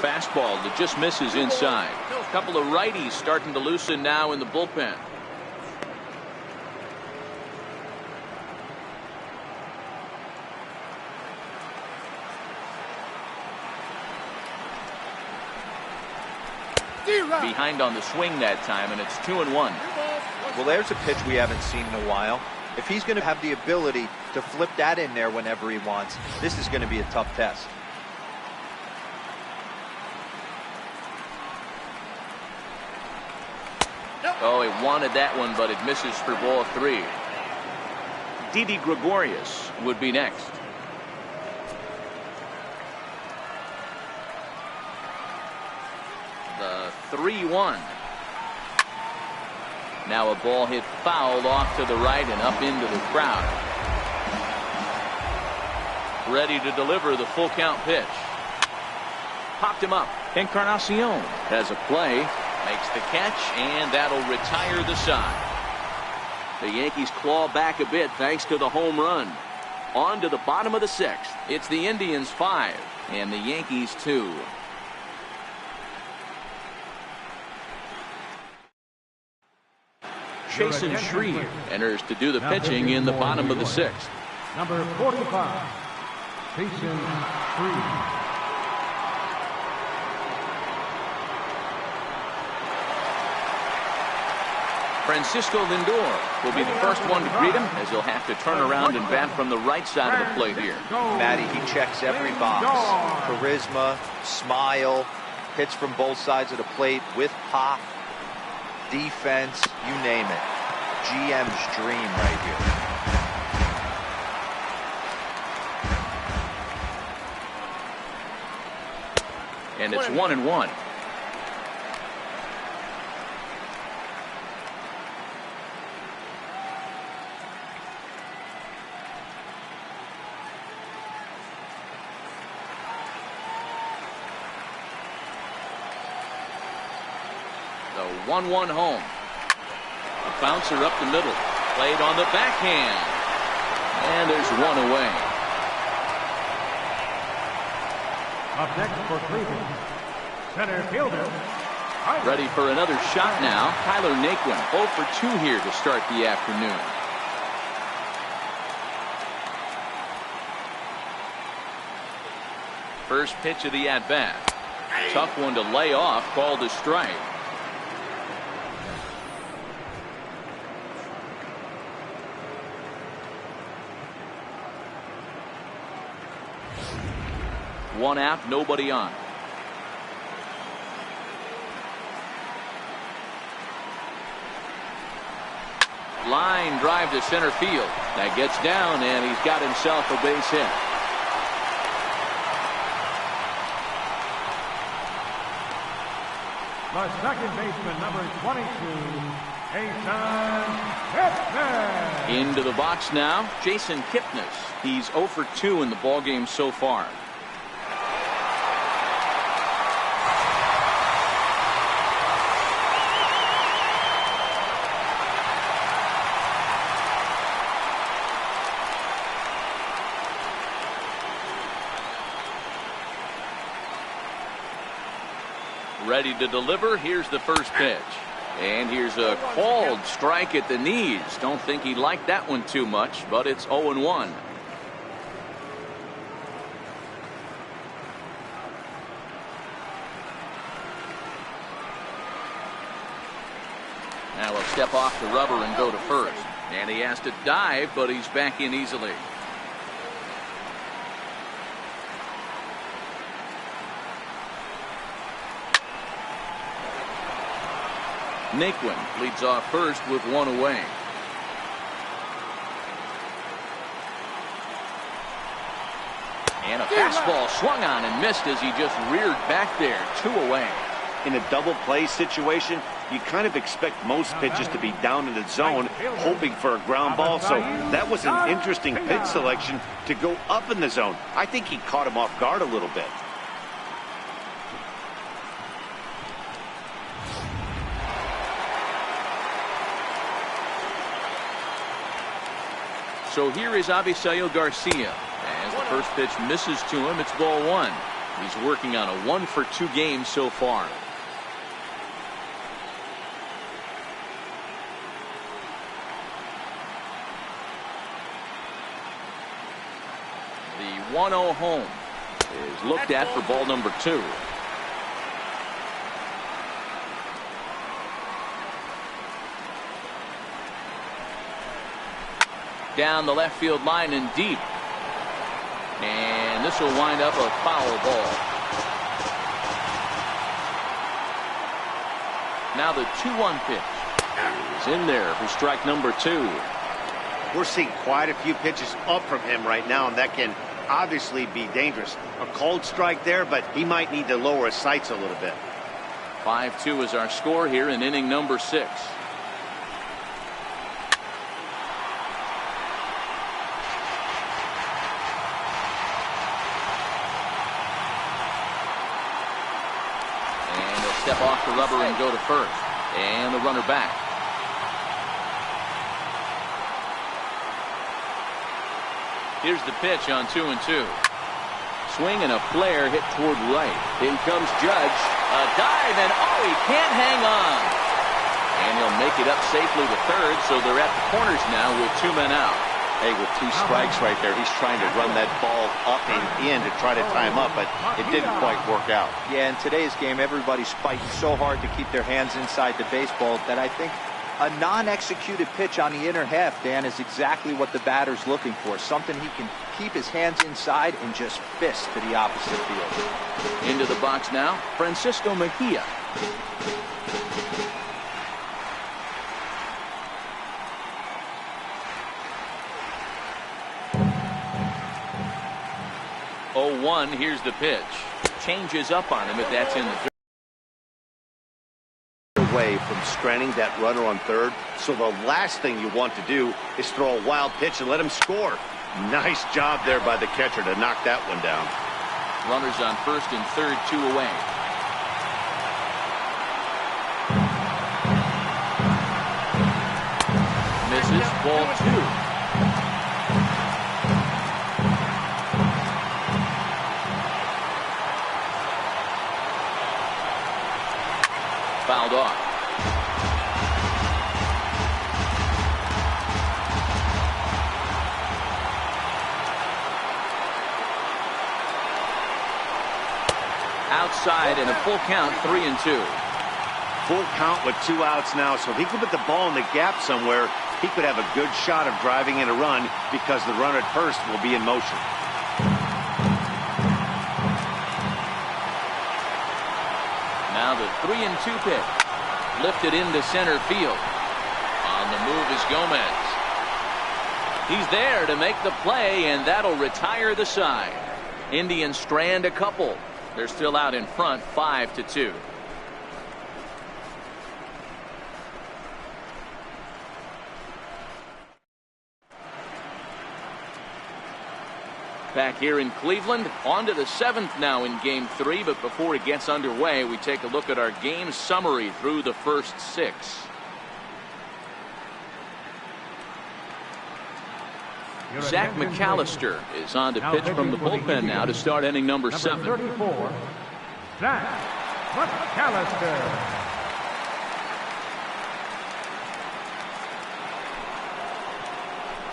S1: Fastball that just misses inside. A couple of righties starting to loosen now in the bullpen. Behind on the swing that time, and it's 2-1.
S4: Well, there's a pitch we haven't seen in a while. If he's going to have the ability to flip that in there whenever he wants, this is going to be a tough test.
S1: Oh, he wanted that one, but it misses for ball 3. Didi Gregorius would be next. The 3-1. Now a ball hit foul off to the right and up into the crowd. Ready to deliver the full count pitch. Popped him up. Encarnacion has a play, makes the catch, and that'll retire the side. The Yankees claw back a bit thanks to the home run. On to the bottom of the 6th. It's the Indians 5 and the Yankees 2. Chasen Shreve enters to do the pitching in the bottom of the 6th.
S3: number 45, Chasen Shreve.
S1: Francisco Lindor will be the first one to greet him, as he'll have to turn around and bat from the right side of the plate here.
S4: Matty, he checks every box. Charisma, smile, hits from both sides of the plate with pop, defense, you name it. GM's dream right here.
S1: And it's 1-1. The 1-1 home. A bouncer up the middle. Played on the backhand. And there's one away.
S3: Up next for Cleveland, center fielder.
S1: Ready for another shot now. Tyler Naquin 0 for 2 here to start the afternoon. First pitch of the at-bat. Tough one to lay off, called a strike. One out, nobody on. Line drive to center field. That gets down, and he's got himself a base hit.
S3: The second baseman, number 22, Jason Kipnis.
S1: Into the box now, Jason Kipnis. He's 0 for 2 in the ballgame so far. Ready to deliver. Here's the first pitch. And here's a called strike at the knees. Don't think he liked that one too much, but it's 0-1. Now he'll step off the rubber and go to first. And he has to dive, but he's back in easily. Naquin leads off first with one away. And a fastball swung on and missed as he just reared back there. 2 away.
S2: In a double play situation, you kind of expect most pitches to be down in the zone, hoping for a ground ball. So that was an interesting pitch selection to go up in the zone. I think he caught him off guard a little bit.
S1: So here is Avisail Garcia. As the first pitch misses to him, it's ball 1. He's working on a 1-for-2 game so far. The 1-0 home is looked at for ball number 2. Down the left field line and deep. And this will wind up a foul ball. Now the 2-1 pitch is in there for strike number 2.
S2: We're seeing quite a few pitches up from him right now, and that can obviously be dangerous. A cold strike there, but he might need to lower his sights a little bit.
S1: 5-2 is our score here in inning number 6. Step off the rubber and go to first. And the runner back. Here's the pitch on 2-2. Swing and a flare hit toward right. In comes Judge. A dive and he can't hang on. And he'll make it up safely to third, so they're at the corners now with 2 men out.
S2: Hey, with 2 strikes right there, he's trying to run that ball up and in to try to tie him up, but it didn't quite work out.
S4: Yeah, in today's game, everybody's fighting so hard to keep their hands inside the baseball that I think a non-executed pitch on the inner half, Dan, is exactly what the batter's looking for. Something he can keep his hands inside and just fist to the opposite field.
S1: Into the box now, Francisco Mejia. 0-1. Here's the pitch. Changes up on him if that's in the dirt.
S2: Away from stranding that runner on third, so the last thing you want to do is throw a wild pitch and let him score. Nice job there by the catcher to knock that one down.
S1: Runners on first and third, 2 away. Misses, ball 2. Fouled off. Outside and a full count, 3-2.
S2: Full count with 2 outs now, so if he could put the ball in the gap somewhere, he could have a good shot of driving in a run because the runner at first will be in motion.
S1: Now the 3-2 pitch. Lifted into center field. On the move is Gomez. He's there to make the play, and that'll retire the side. Indians strand a couple. They're still out in front, 5-2. Back here in Cleveland, on to the 7th now in Game 3, but before it gets underway, we take a look at our game summary through the first 6. Zach McAllister is on to pitch from the bullpen now to start inning number 7.
S3: 34, Zach McAllister.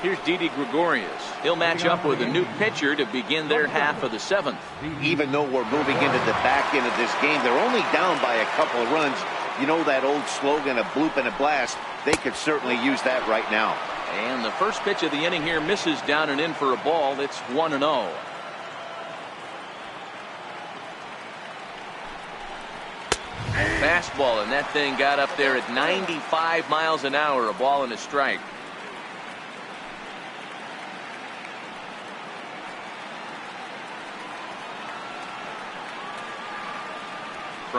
S1: Here's Didi Gregorius. He'll match up with a new pitcher to begin their half of the 7th.
S2: Even though we're moving into the back end of this game, they're only down by a couple of runs. You know that old slogan, a bloop and a blast. They could certainly use that right now.
S1: And the first pitch of the inning here misses down and in for a ball. It's 1-0. Fastball, and that thing got up there at 95 miles an hour, a ball and a strike.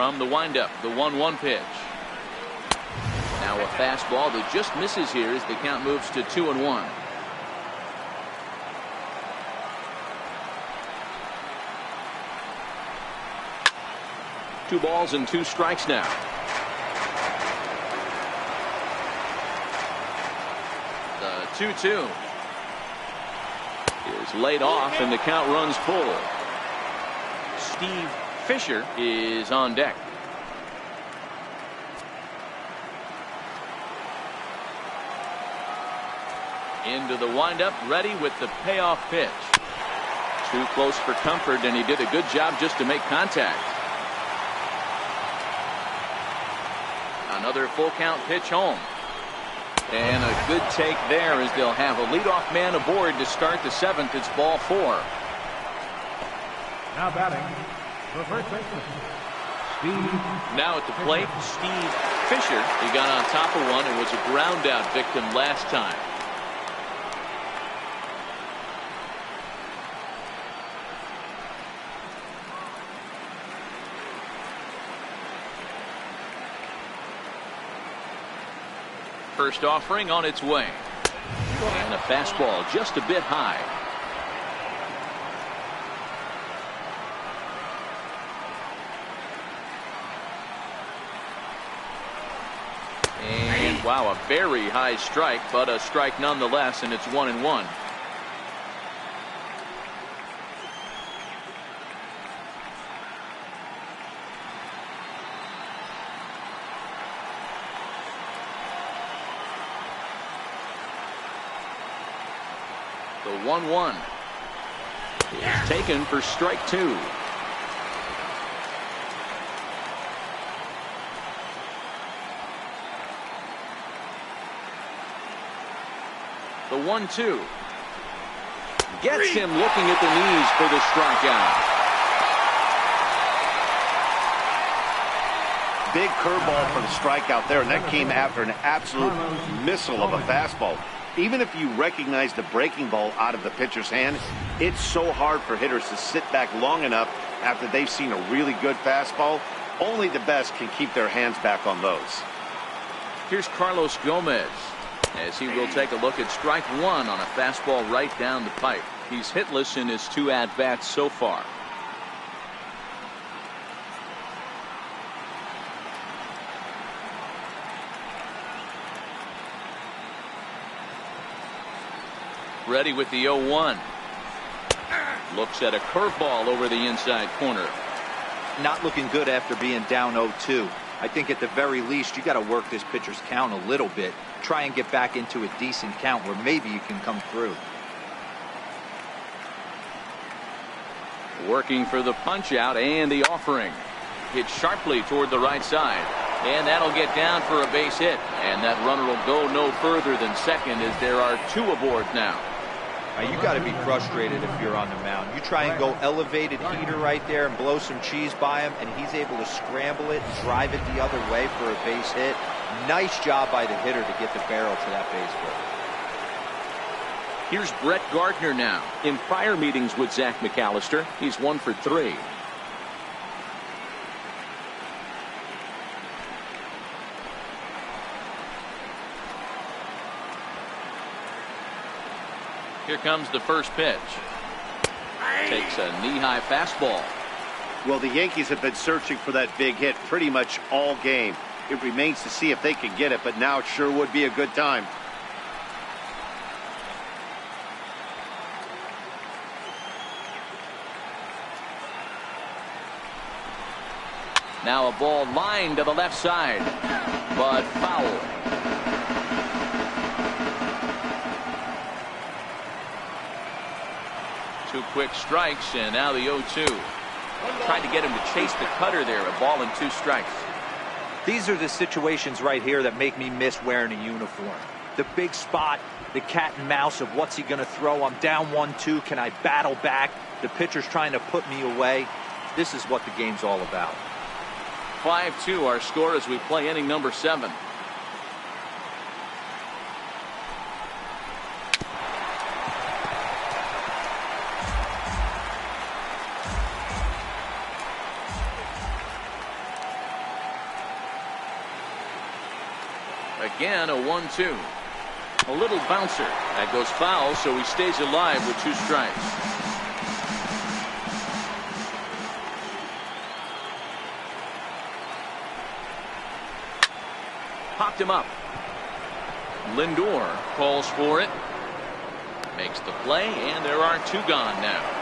S1: from the windup, the 1-1 pitch. Now a fastball that just misses here as the count moves to 2-1. Two balls and 2 strikes now. The 2-2 is laid off and the count runs full. Steve Fisher is on deck. Into the windup, ready with the payoff pitch. Too close for comfort, and he did a good job just to make contact. Another full count pitch home. And a good take there as they'll have a leadoff man aboard to start the 7th. It's ball 4.
S3: Now batting, the first baseman, Steve.
S1: Now at the plate, Steve Fisher. He got on top of one and was a ground out victim last time. First offering on its way. And a fastball just a bit high. And wow, a very high strike, but a strike nonetheless, and it's 1-1. The 1-1 is taken for strike 2. The 1-2 gets him looking at the knees for the strikeout.
S2: Big curveball for the strikeout there, and that came after an absolute missile of a fastball. Even if you recognize the breaking ball out of the pitcher's hand, it's so hard for hitters to sit back long enough after they've seen a really good fastball. Only the best can keep their hands back on those.
S1: Here's Carlos Gomez as he will take a look at strike 1 on a fastball right down the pipe. He's hitless in his 2 at-bats so far. Ready with the 0-1. Looks at a curveball over the inside corner.
S4: Not looking good after being down 0-2. I think at the very least you got to work this pitcher's count a little bit. Try and get back into a decent count where maybe you can come through.
S1: Working for the punch out and the offering. Hit sharply toward the right side. And that'll get down for a base hit. And that runner will go no further than second as there are 2 aboard now.
S4: Now you got to be frustrated if you're on the mound. You try and go elevated heater right there and blow some cheese by him, and he's able to scramble it and drive it the other way for a base hit. Nice job by the hitter to get the barrel to that base hit.
S1: Here's Brett Gardner now. In prior meetings with Zach McAllister, he's 1 for 3. Here comes the first pitch. Takes a knee-high fastball.
S2: Well, the Yankees have been searching for that big hit pretty much all game. It remains to see if they can get it, but now it sure would be a good time.
S1: Now a ball lined to the left side, but foul. Two quick strikes, and now the 0-2. Tried to get him to chase the cutter there. A ball and 2 strikes.
S4: These are the situations right here that make me miss wearing a uniform. The big spot, the cat and mouse of what's he going to throw. I'm down 1-2. Can I battle back? The pitcher's trying to put me away. This is what the game's all about.
S1: 5-2 our score as we play inning number 7. Again, a 1-2. A little bouncer. That goes foul, so he stays alive with 2 strikes. Popped him up. Lindor calls for it. Makes the play, and there are 2 gone now.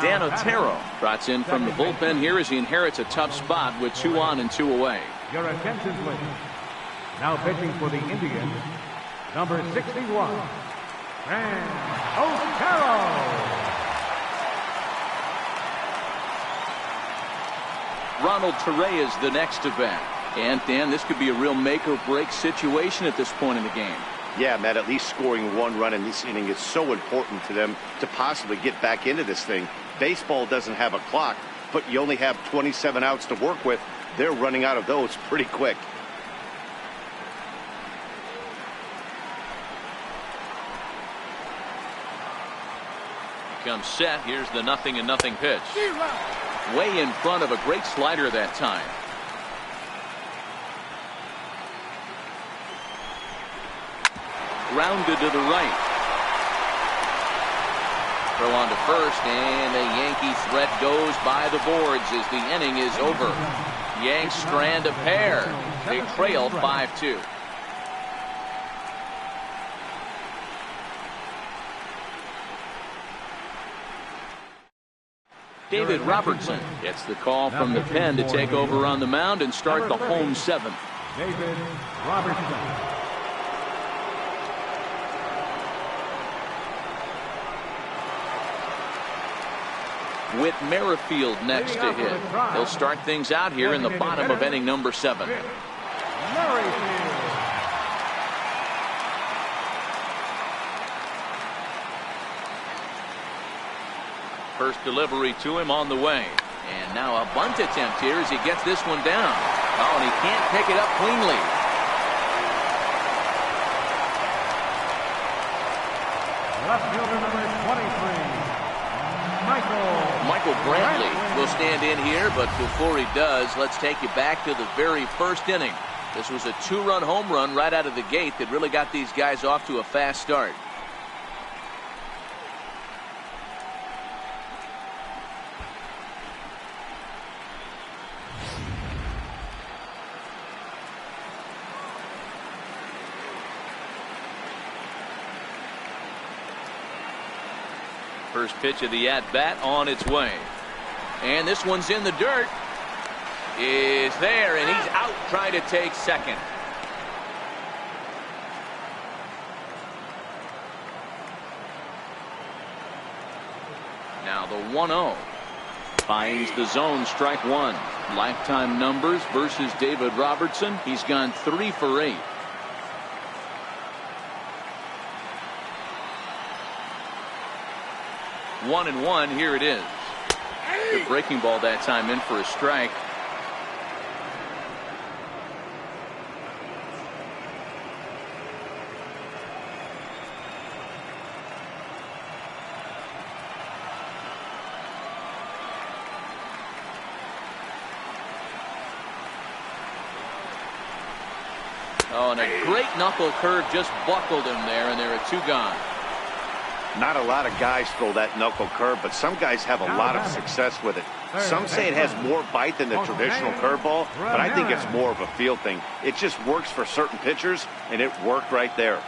S1: Dan Otero trots in from the bullpen here as he inherits a tough spot with 2 on and 2 away.
S3: Your attention, please. Now pitching for the Indians, number 61, Dan Otero.
S1: Ronald Torre is the next to bat. And Dan, this could be a real make or break situation at this point in the game.
S2: Yeah, Matt, at least scoring 1 run in this inning is so important to them to possibly get back into this thing. Baseball doesn't have a clock, but you only have 27 outs to work with. They're running out of those pretty quick.
S1: Comes set. Here's the 0-0 pitch. Way in front of a great slider that time. Grounded to the right. Throw on to first, and the Yankee threat goes by the boards as the inning is over. Yanks strand a pair. They trail 5-2. David Robertson gets the call from the pen to take over on the mound and start the home 7th.
S3: David Robertson.
S1: With Merrifield next to hit. He'll start things out here in the bottom of inning number 7. First delivery to him on the way. And now a bunt attempt here as he gets this one down. Oh, and he can't pick it up cleanly.
S3: Left fielder number 23.
S1: Michael Brantley will stand in here, but before he does, let's take you back to the very first inning. This was a 2-run home run right out of the gate that really got these guys off to a fast start. First pitch of the at-bat on its way. And this one's in the dirt. Is there, and he's out trying to take second. Now the 1-0. Finds the zone, strike 1. Lifetime numbers versus David Robertson. He's gone 3 for 8. One and one, here it is. The breaking ball that time in for a strike. Oh, and a great knuckle curve just buckled him there, and there are 2 gone.
S2: Not a lot of guys throw that knuckle curve, but some guys have a lot of success with it. Some say it has more bite than the traditional curveball, but I think it's more of a feel thing. It just works for certain pitchers, and it worked right there.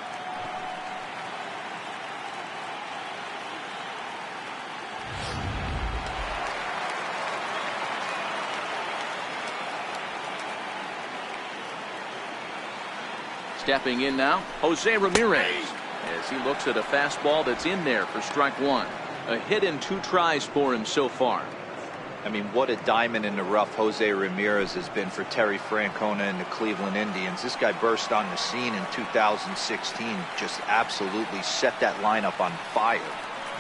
S1: Stepping in now, Jose Ramirez, as he looks at a fastball that's in there for strike 1. A hit in 2 tries for him so far.
S4: I mean, what a diamond in the rough Jose Ramirez has been for Terry Francona and the Cleveland Indians. This guy burst on the scene in 2016, just absolutely set that lineup on fire.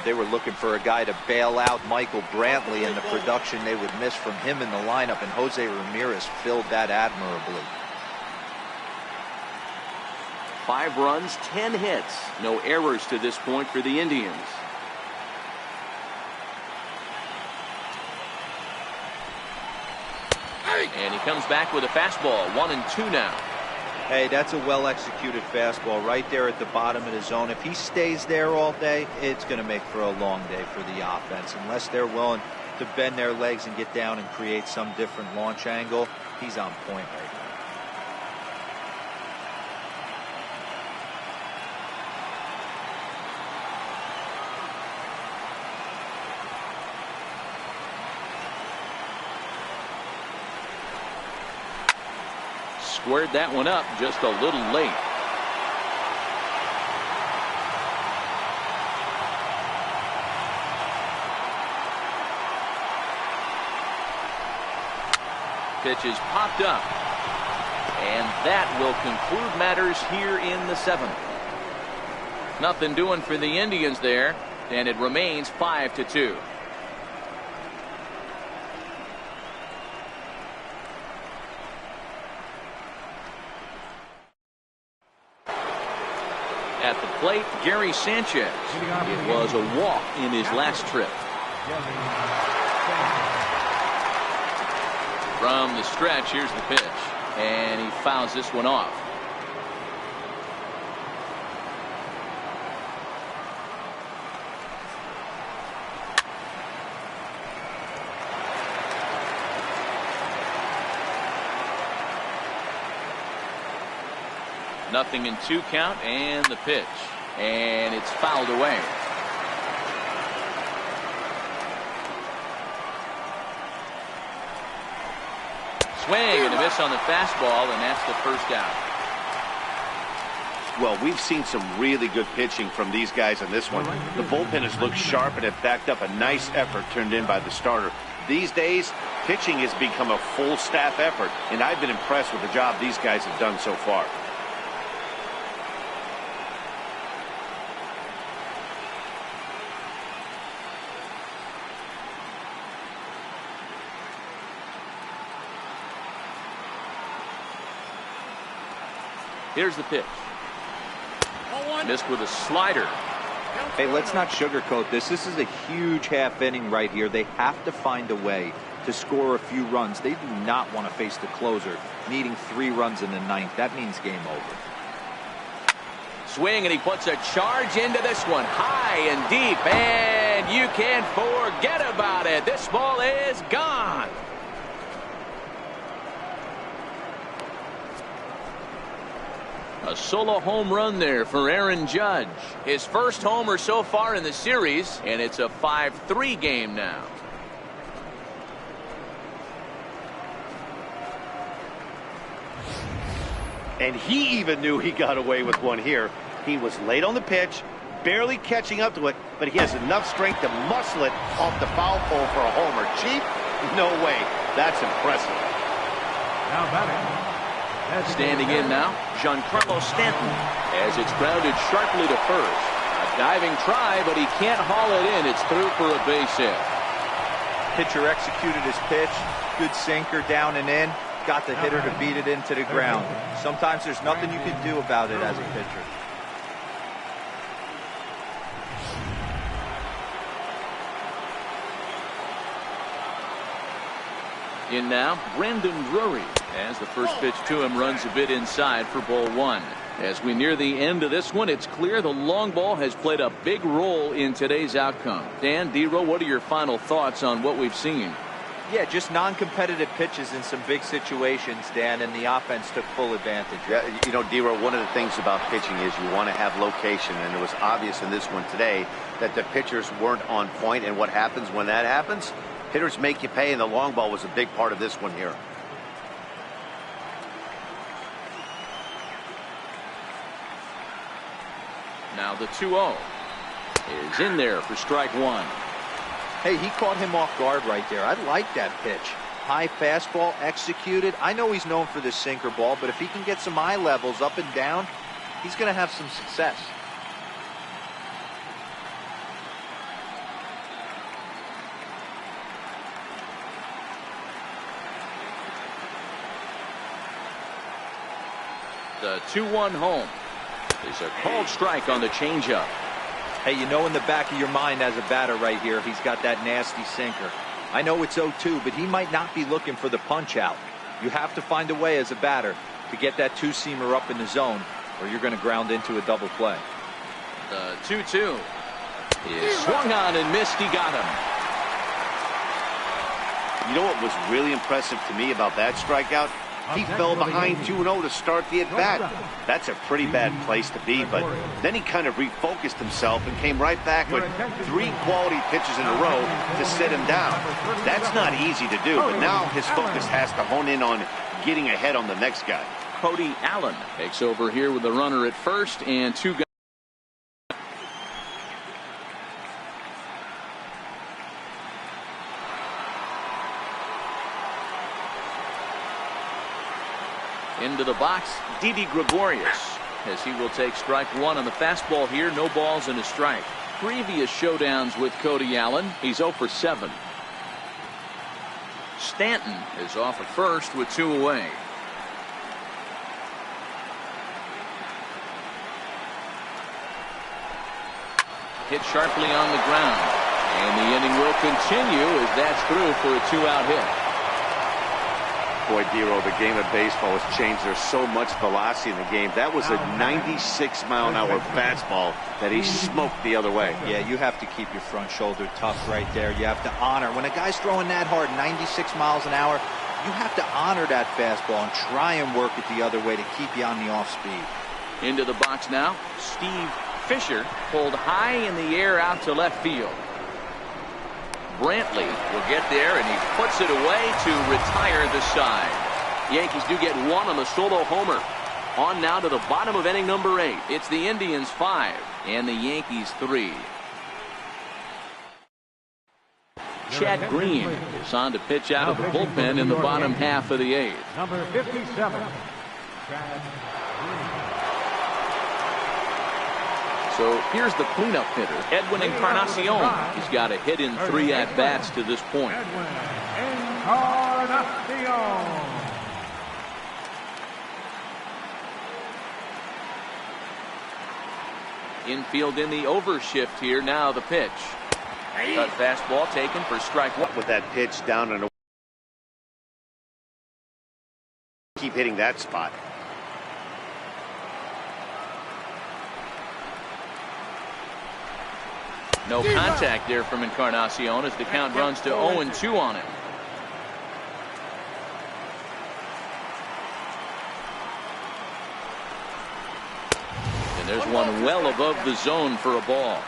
S4: They were looking for a guy to bail out Michael Brantley and the production they would miss from him in the lineup, and Jose Ramirez filled that admirably.
S1: 5 runs, 10 hits. No errors to this point for the Indians. And he comes back with a fastball. 1-2 now.
S4: Hey, that's a well-executed fastball right there at the bottom of the zone. If he stays there all day, it's going to make for a long day for the offense. Unless they're willing to bend their legs and get down and create some different launch angle, he's on point right now.
S1: Squared that one up just a little late. Pitch is popped up. And that will conclude matters here in the 7th. Nothing doing for the Indians there, and it remains 5-2. At the plate, Gary Sanchez. It was a walk in his last trip. From the stretch, here's the pitch. And he fouls this one off. Nothing in 2 count, and the pitch. And it's fouled away. Swing and a miss on the fastball, and that's the first out.
S2: Well, we've seen some really good pitching from these guys on this one. The bullpen has looked sharp and have backed up a nice effort turned in by the starter. These days, pitching has become a full staff effort, and I've been impressed with the job these guys have done so far.
S1: Here's the pitch. Missed with a slider.
S4: Hey, let's not sugarcoat this. This is a huge half inning right here. They have to find a way to score a few runs. They do not want to face the closer needing 3 runs in the 9th. That means game over.
S1: Swing, and he puts a charge into this one. High and deep, and you can forget about it. This ball is gone. A solo home run there for Aaron Judge. His first homer so far in the series, and it's a 5-3 game now.
S2: And he even knew he got away with one here. He was late on the pitch, barely catching up to it, but he has enough strength to muscle it off the foul pole for a homer. Cheap? No way. That's impressive.
S3: Now batting.
S1: Standing in now, Giancarlo Stanton, as it's grounded sharply to first. A diving try, but he can't haul it in. It's through for a base hit.
S4: Pitcher executed his pitch. Good sinker down and in. Got the hitter to beat it into the ground. Sometimes there's nothing you can do about it as a pitcher.
S1: In now, Brandon Drury, as the first pitch to him runs a bit inside for ball 1. As we near the end of this one, it's clear the long ball has played a big role in today's outcome. Dan, D-Row, what are your final thoughts on what we've seen?
S4: Yeah, just non-competitive pitches in some big situations, Dan, and the offense took full advantage.
S2: Yeah, you know, D-Row, one of the things about pitching is you want to have location, and it was obvious in this one today that the pitchers weren't on point, and what happens when that happens? Hitters make you pay, and the long ball was a big part of this one here.
S1: Now the 2-0 is in there for strike 1.
S4: Hey, he caught him off guard right there. I like that pitch. High fastball executed. I know he's known for this sinker ball, but if he can get some eye levels up and down, he's going to have some success.
S1: The 2-1 home. There's a called strike on the changeup.
S4: Hey, you know in the back of your mind as a batter right here, he's got that nasty sinker. I know it's 0-2, but he might not be looking for the punch out. You have to find a way as a batter to get that two-seamer up in the zone, or you're going to ground into a double play.
S1: The 2-2 is swung on and missed. He got him.
S2: You know what was really impressive to me about that strikeout? He fell behind 2-0 to start the at-bat. That's a pretty bad place to be, but then he kind of refocused himself and came right back with 3 quality pitches in a row to sit him down. That's not easy to do, but now his focus has to hone in on getting ahead on the next guy.
S1: Cody Allen takes over here with the runner at first and 2 guys. Into the box, Didi Gregorius, as he will take strike 1 on the fastball here. No balls and a strike. Previous showdowns with Cody Allen, he's 0 for 7. Stanton is off at first with 2 away. Hit sharply on the ground, and the inning will continue as that's through for a 2-out hit.
S2: Boy, Dero, the game of baseball has changed. There's so much velocity in the game. That was a 96-mile-an-hour fastball that he smoked the other way.
S4: Yeah, you have to keep your front shoulder tough right there. You have to honor. When a guy's throwing that hard, 96 miles an hour, you have to honor that fastball and try and work it the other way to keep you on the off speed.
S1: Into the box now, Steve Fisher pulled high in the air out to left field. Brantley will get there, and he puts it away to retire the side. Yankees do get 1 on the solo homer. On now to the bottom of inning number 8. It's the Indians 5 and the Yankees 3. Chad Green is on to pitch out of the bullpen in the bottom half of the 8th.
S3: Number 57, Chad Green.
S1: So here's the cleanup hitter, Edwin Encarnacion. He's got a hit in 3 at-bats to this point.
S3: Edwin Encarnacion.
S1: Infield in the overshift here. Now the pitch. Cut fastball taken for strike 1.
S2: With that pitch down and away. Keep hitting that spot.
S1: No contact there from Encarnacion as the count runs to 0-2 on him. And there's one well above the zone for a ball.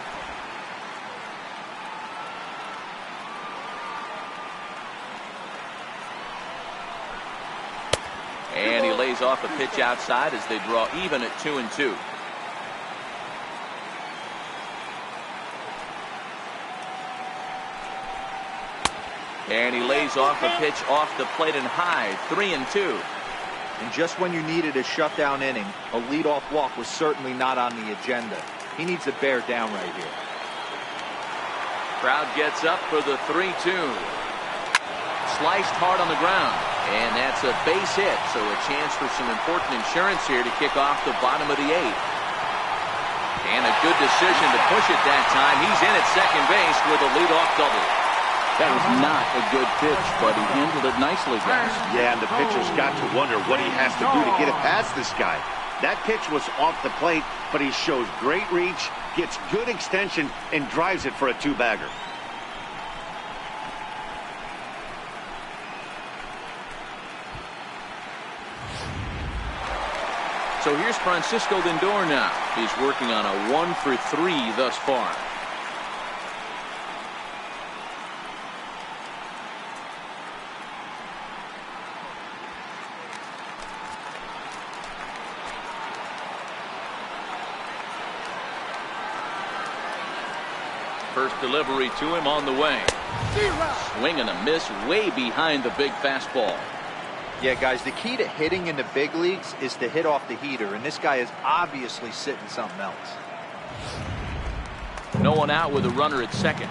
S1: And he lays off a pitch outside as they draw even at 2-2. And he lays off a pitch off the plate and high. 3-2.
S4: And just when you needed a shutdown inning, a leadoff walk was certainly not on the agenda. He needs to bear down right here.
S1: Crowd gets up for the 3-2. Sliced hard on the ground. And that's a base hit. So a chance for some important insurance here to kick off the bottom of the 8th. And a good decision to push it that time. He's in at second base with a leadoff double. That was not a good pitch, but he handled it nicely, guys.
S2: Yeah, and the pitcher's got to wonder what he has to do to get it past this guy. That pitch was off the plate, but he shows great reach, gets good extension, and drives it for a 2-bagger.
S1: So here's Francisco Lindor now. He's working on a 1 for 3 thus far. First delivery to him on the way. Swing and a miss way behind the big fastball.
S4: Yeah, guys, the key to hitting in the big leagues is to hit off the heater, and this guy is obviously sitting something else.
S1: No one out with a runner at second.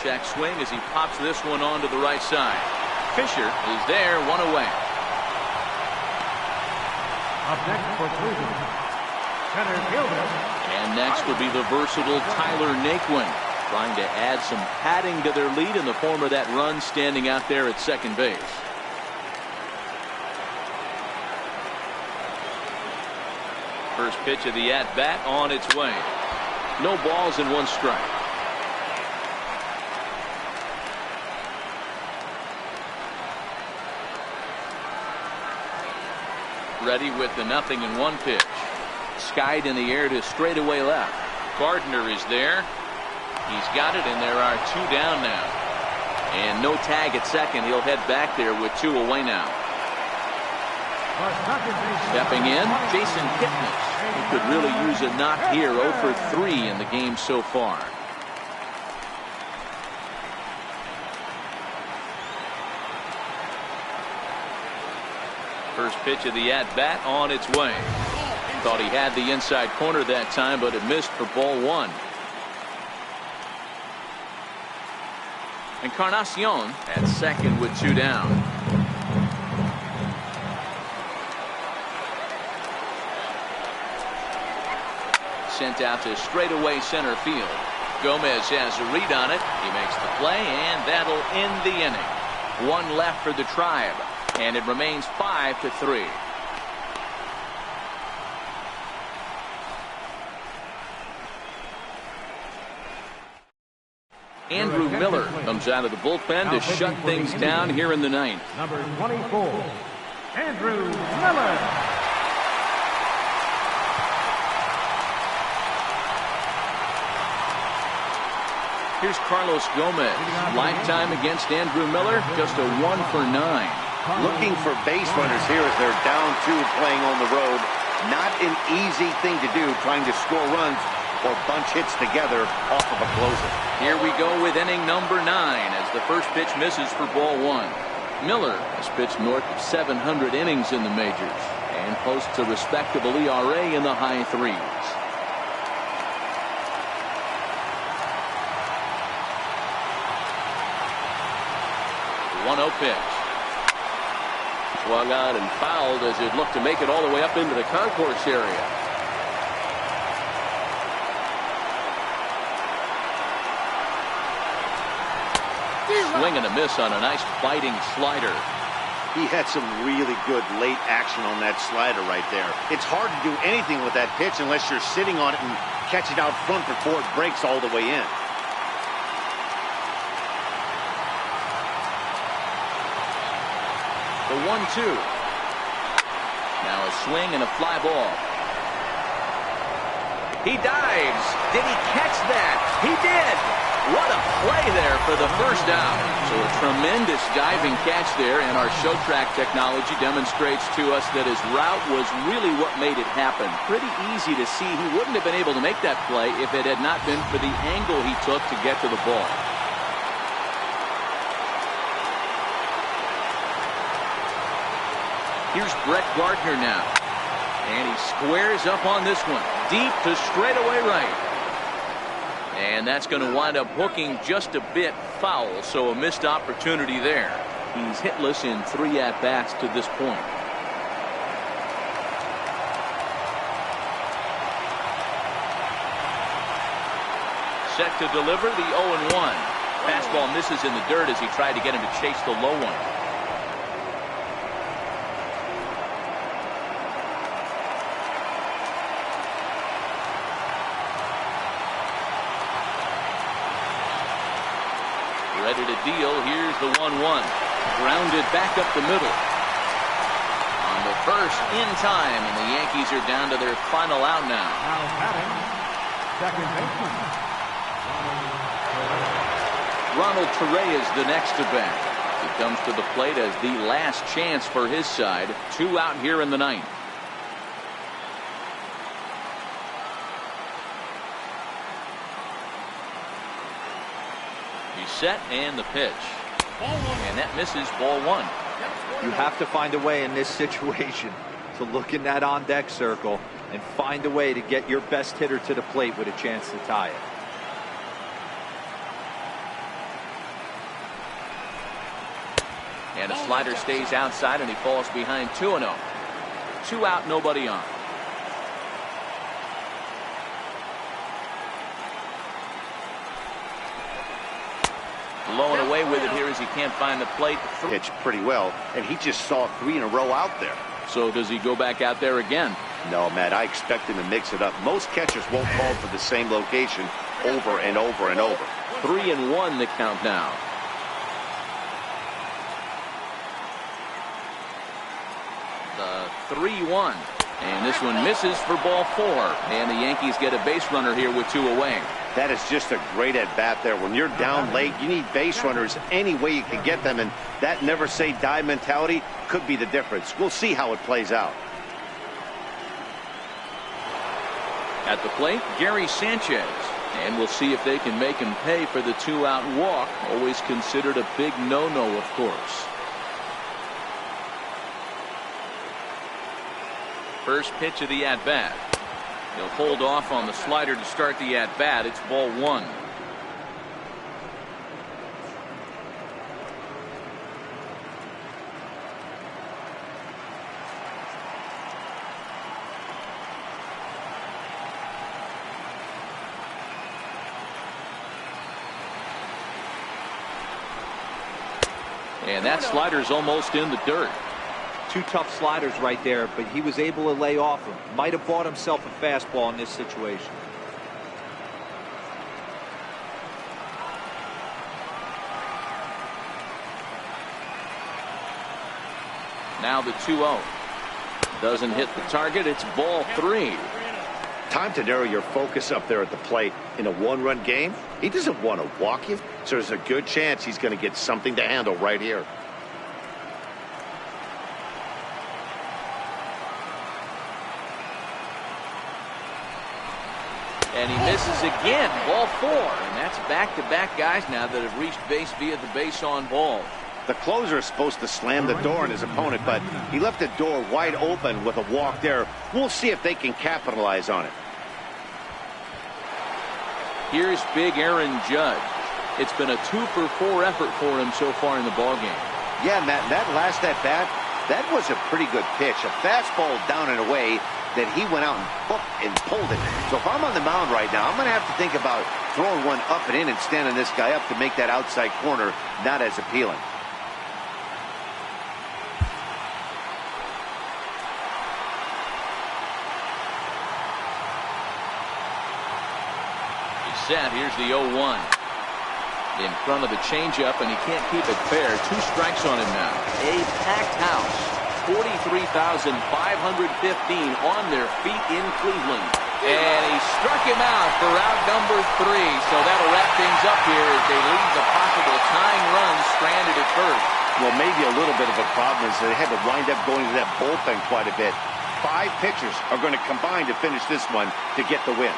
S1: Check swing as he pops this one onto the right side. Fisher is there, 1 away.
S3: Up next for Cleveland, center fielder.
S1: And next will be the versatile Tyler Naquin. trying to add some padding to their lead in the form of that run standing out there at second base. First pitch of the at-bat on its way. No balls and one strike. Ready with the 0-1 pitch. Skied in the air to straightaway left. Gardner is there. He's got it, and there are two down now. And no tag at second. He'll head back there with two away now. Stepping in, Jason Kipnis. He could really use a knock here. 0 for 3 in the game so far. First pitch of the at-bat on its way. Thought he had the inside corner that time, but it missed for ball one. Encarnacion at second with two down. Sent out to straightaway center field. Gomez has a read on it. He makes the play, and that'll end the inning. One left for the Tribe, and it remains 5-3. Andrew Miller comes out of the bullpen to shut things down here in the ninth.
S3: Number 24, Andrew Miller.
S1: Here's Carlos Gomez. Lifetime against Andrew Miller, just a 1 for 9.
S2: Looking for base runners here as they're down 2 playing on the road. Not an easy thing to do, trying to score runs or bunch hits together off of a closer.
S1: Here we go with inning number 9 as the first pitch misses for ball one. Miller has pitched north of 700 innings in the majors and posts a respectable ERA in the high 3s. 1-0 pitch. Swung on and fouled as it looked to make it all the way up into the concourse area. Swing and a miss on a nice biting slider.
S2: He had some really good late action on that slider right there. It's hard to do anything with that pitch unless you're sitting on it and catch it out front before it breaks all the way in.
S1: The 1-2. Now a swing and a fly ball. He dives. Did he catch that? He did. What a play there for the first out. So a tremendous diving catch there, and our show track technology demonstrates to us that his route was really what made it happen. Pretty easy to see he wouldn't have been able to make that play if it had not been for the angle he took to get to the ball. Here's Brett Gardner now. And he squares up on this one. Deep to straightaway right. And that's going to wind up hooking just a bit foul, so a missed opportunity there. He's hitless in 3 at-bats to this point. Set to deliver the 0-1. Fastball misses in the dirt as he tried to get him to chase the low one. Ready to deal. Here's the 1-1. Grounded back up the middle. On the first in time, and the Yankees are down to their final out now.
S3: Now batting, second baseman.
S1: Ronald Torre is the next to bat. He comes to the plate as the last chance for his side. 2 out here in the ninth. Set and the pitch, and that misses ball one.
S4: You have to find a way in this situation to look in that on deck circle and find a way to get your best hitter to the plate with a chance to tie it.
S1: And a slider stays outside, and he falls behind 2-0. 2 out, nobody on. Blowing away with it here as he can't find the plate.
S2: Pitched pretty well, and he just saw 3 in a row out there.
S1: So does he go back out there again?
S2: No, Matt, I expect him to mix it up. Most catchers won't call for the same location over and over and over.
S1: 3-1 the count now. The 3-1. And this one misses for ball 4. And the Yankees get a base runner here with 2 away.
S2: That is just a great at-bat there. When you're down late, you need base runners any way you can get them. And that never-say-die mentality could be the difference. We'll see how it plays out.
S1: At the plate, Gary Sanchez. And we'll see if they can make him pay for the 2-out walk. Always considered a big no-no, of course. First pitch of the at-bat. He'll hold off on the slider to start the at-bat. It's ball 1. And that slider's almost in the dirt.
S4: 2 tough sliders right there, but he was able to lay off them. Might have bought himself a fastball in this situation.
S1: Now the 2-0. Doesn't hit the target. It's ball 3.
S2: Time to narrow your focus up there at the plate. In a 1-run game, he doesn't want to walk you, so there's a good chance he's going to get something to handle right here.
S1: And he misses again. Ball 4. And that's back-to-back guys now that have reached base via the base on ball.
S2: The closer is supposed to slam the door on his opponent, but he left the door wide open with a walk there. We'll see if they can capitalize on it.
S1: Here's big Aaron Judge. It's been a 2-for-4 effort for him so far in the ballgame.
S2: Yeah, Matt, that last at-bat, that was a pretty good pitch. A fastball down and away that he went out and hooked and pulled it. So if I'm on the mound right now, I'm going to have to think about throwing one up and in and standing this guy up to make that outside corner not as appealing.
S1: Set. Here's the 0-1 in front of the changeup, and he can't keep it fair. 2 strikes on him now. A packed house, 43,515 on their feet in Cleveland, and he struck him out for out number 3. So that'll wrap things up here as they leave the possible tying run stranded at first.
S2: Well, maybe a little bit of a problem is they had to wind up going to that bullpen quite a bit. 5 pitchers are going to combine to finish this one to get the win.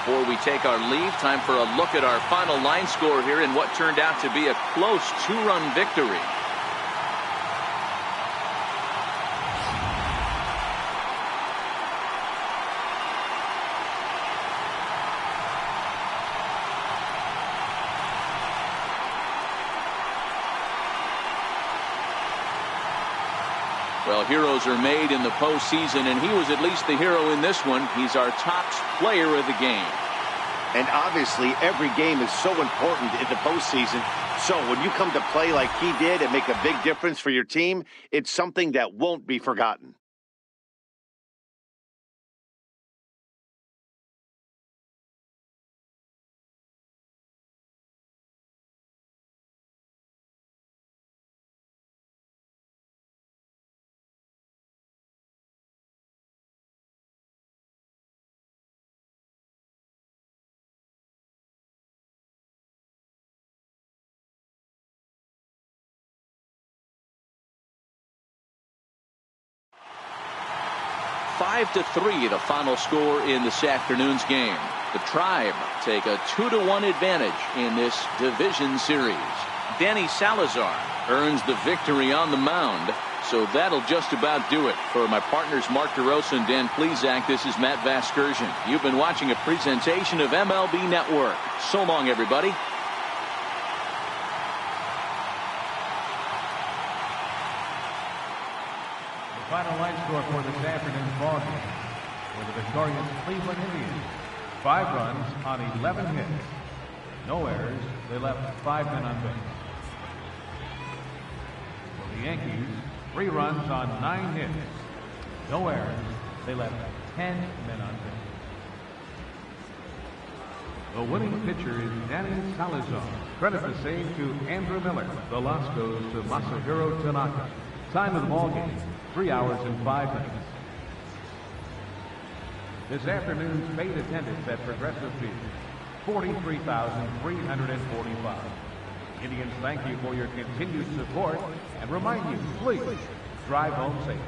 S1: Before we take our leave, time for a look at our final line score here in what turned out to be a close 2-run victory. Well, heroes are made in the postseason, and he was at least the hero in this one. He's our top player of the game.
S2: And obviously, every game is so important in the postseason. So when you come to play like he did and make a big difference for your team, it's something that won't be forgotten.
S1: 5-3 the final score in this afternoon's game. The Tribe take a 2-1 advantage in this division series. Danny Salazar earns the victory on the mound. So that'll just about do it. For my partners Mark DeRosa and Dan Plesac, this is Matt Vasgersian. You've been watching a presentation of MLB Network. So long, everybody.
S3: The final line score for this afternoon's ball game for the victorious Cleveland Indians. 5 runs on 11 hits. No errors. They left 5 men on base. For the Yankees, 3 runs on 9 hits. No errors. They left 10 men on base. The winning pitcher is Danny Salazar. Credit the save to Andrew Miller. The loss goes to Masahiro Tanaka. Time of the ball game, 3 hours and 5 minutes. This afternoon's paid attendance at Progressive Field, 43,345. Indians thank you for your continued support and remind you, please drive home safe.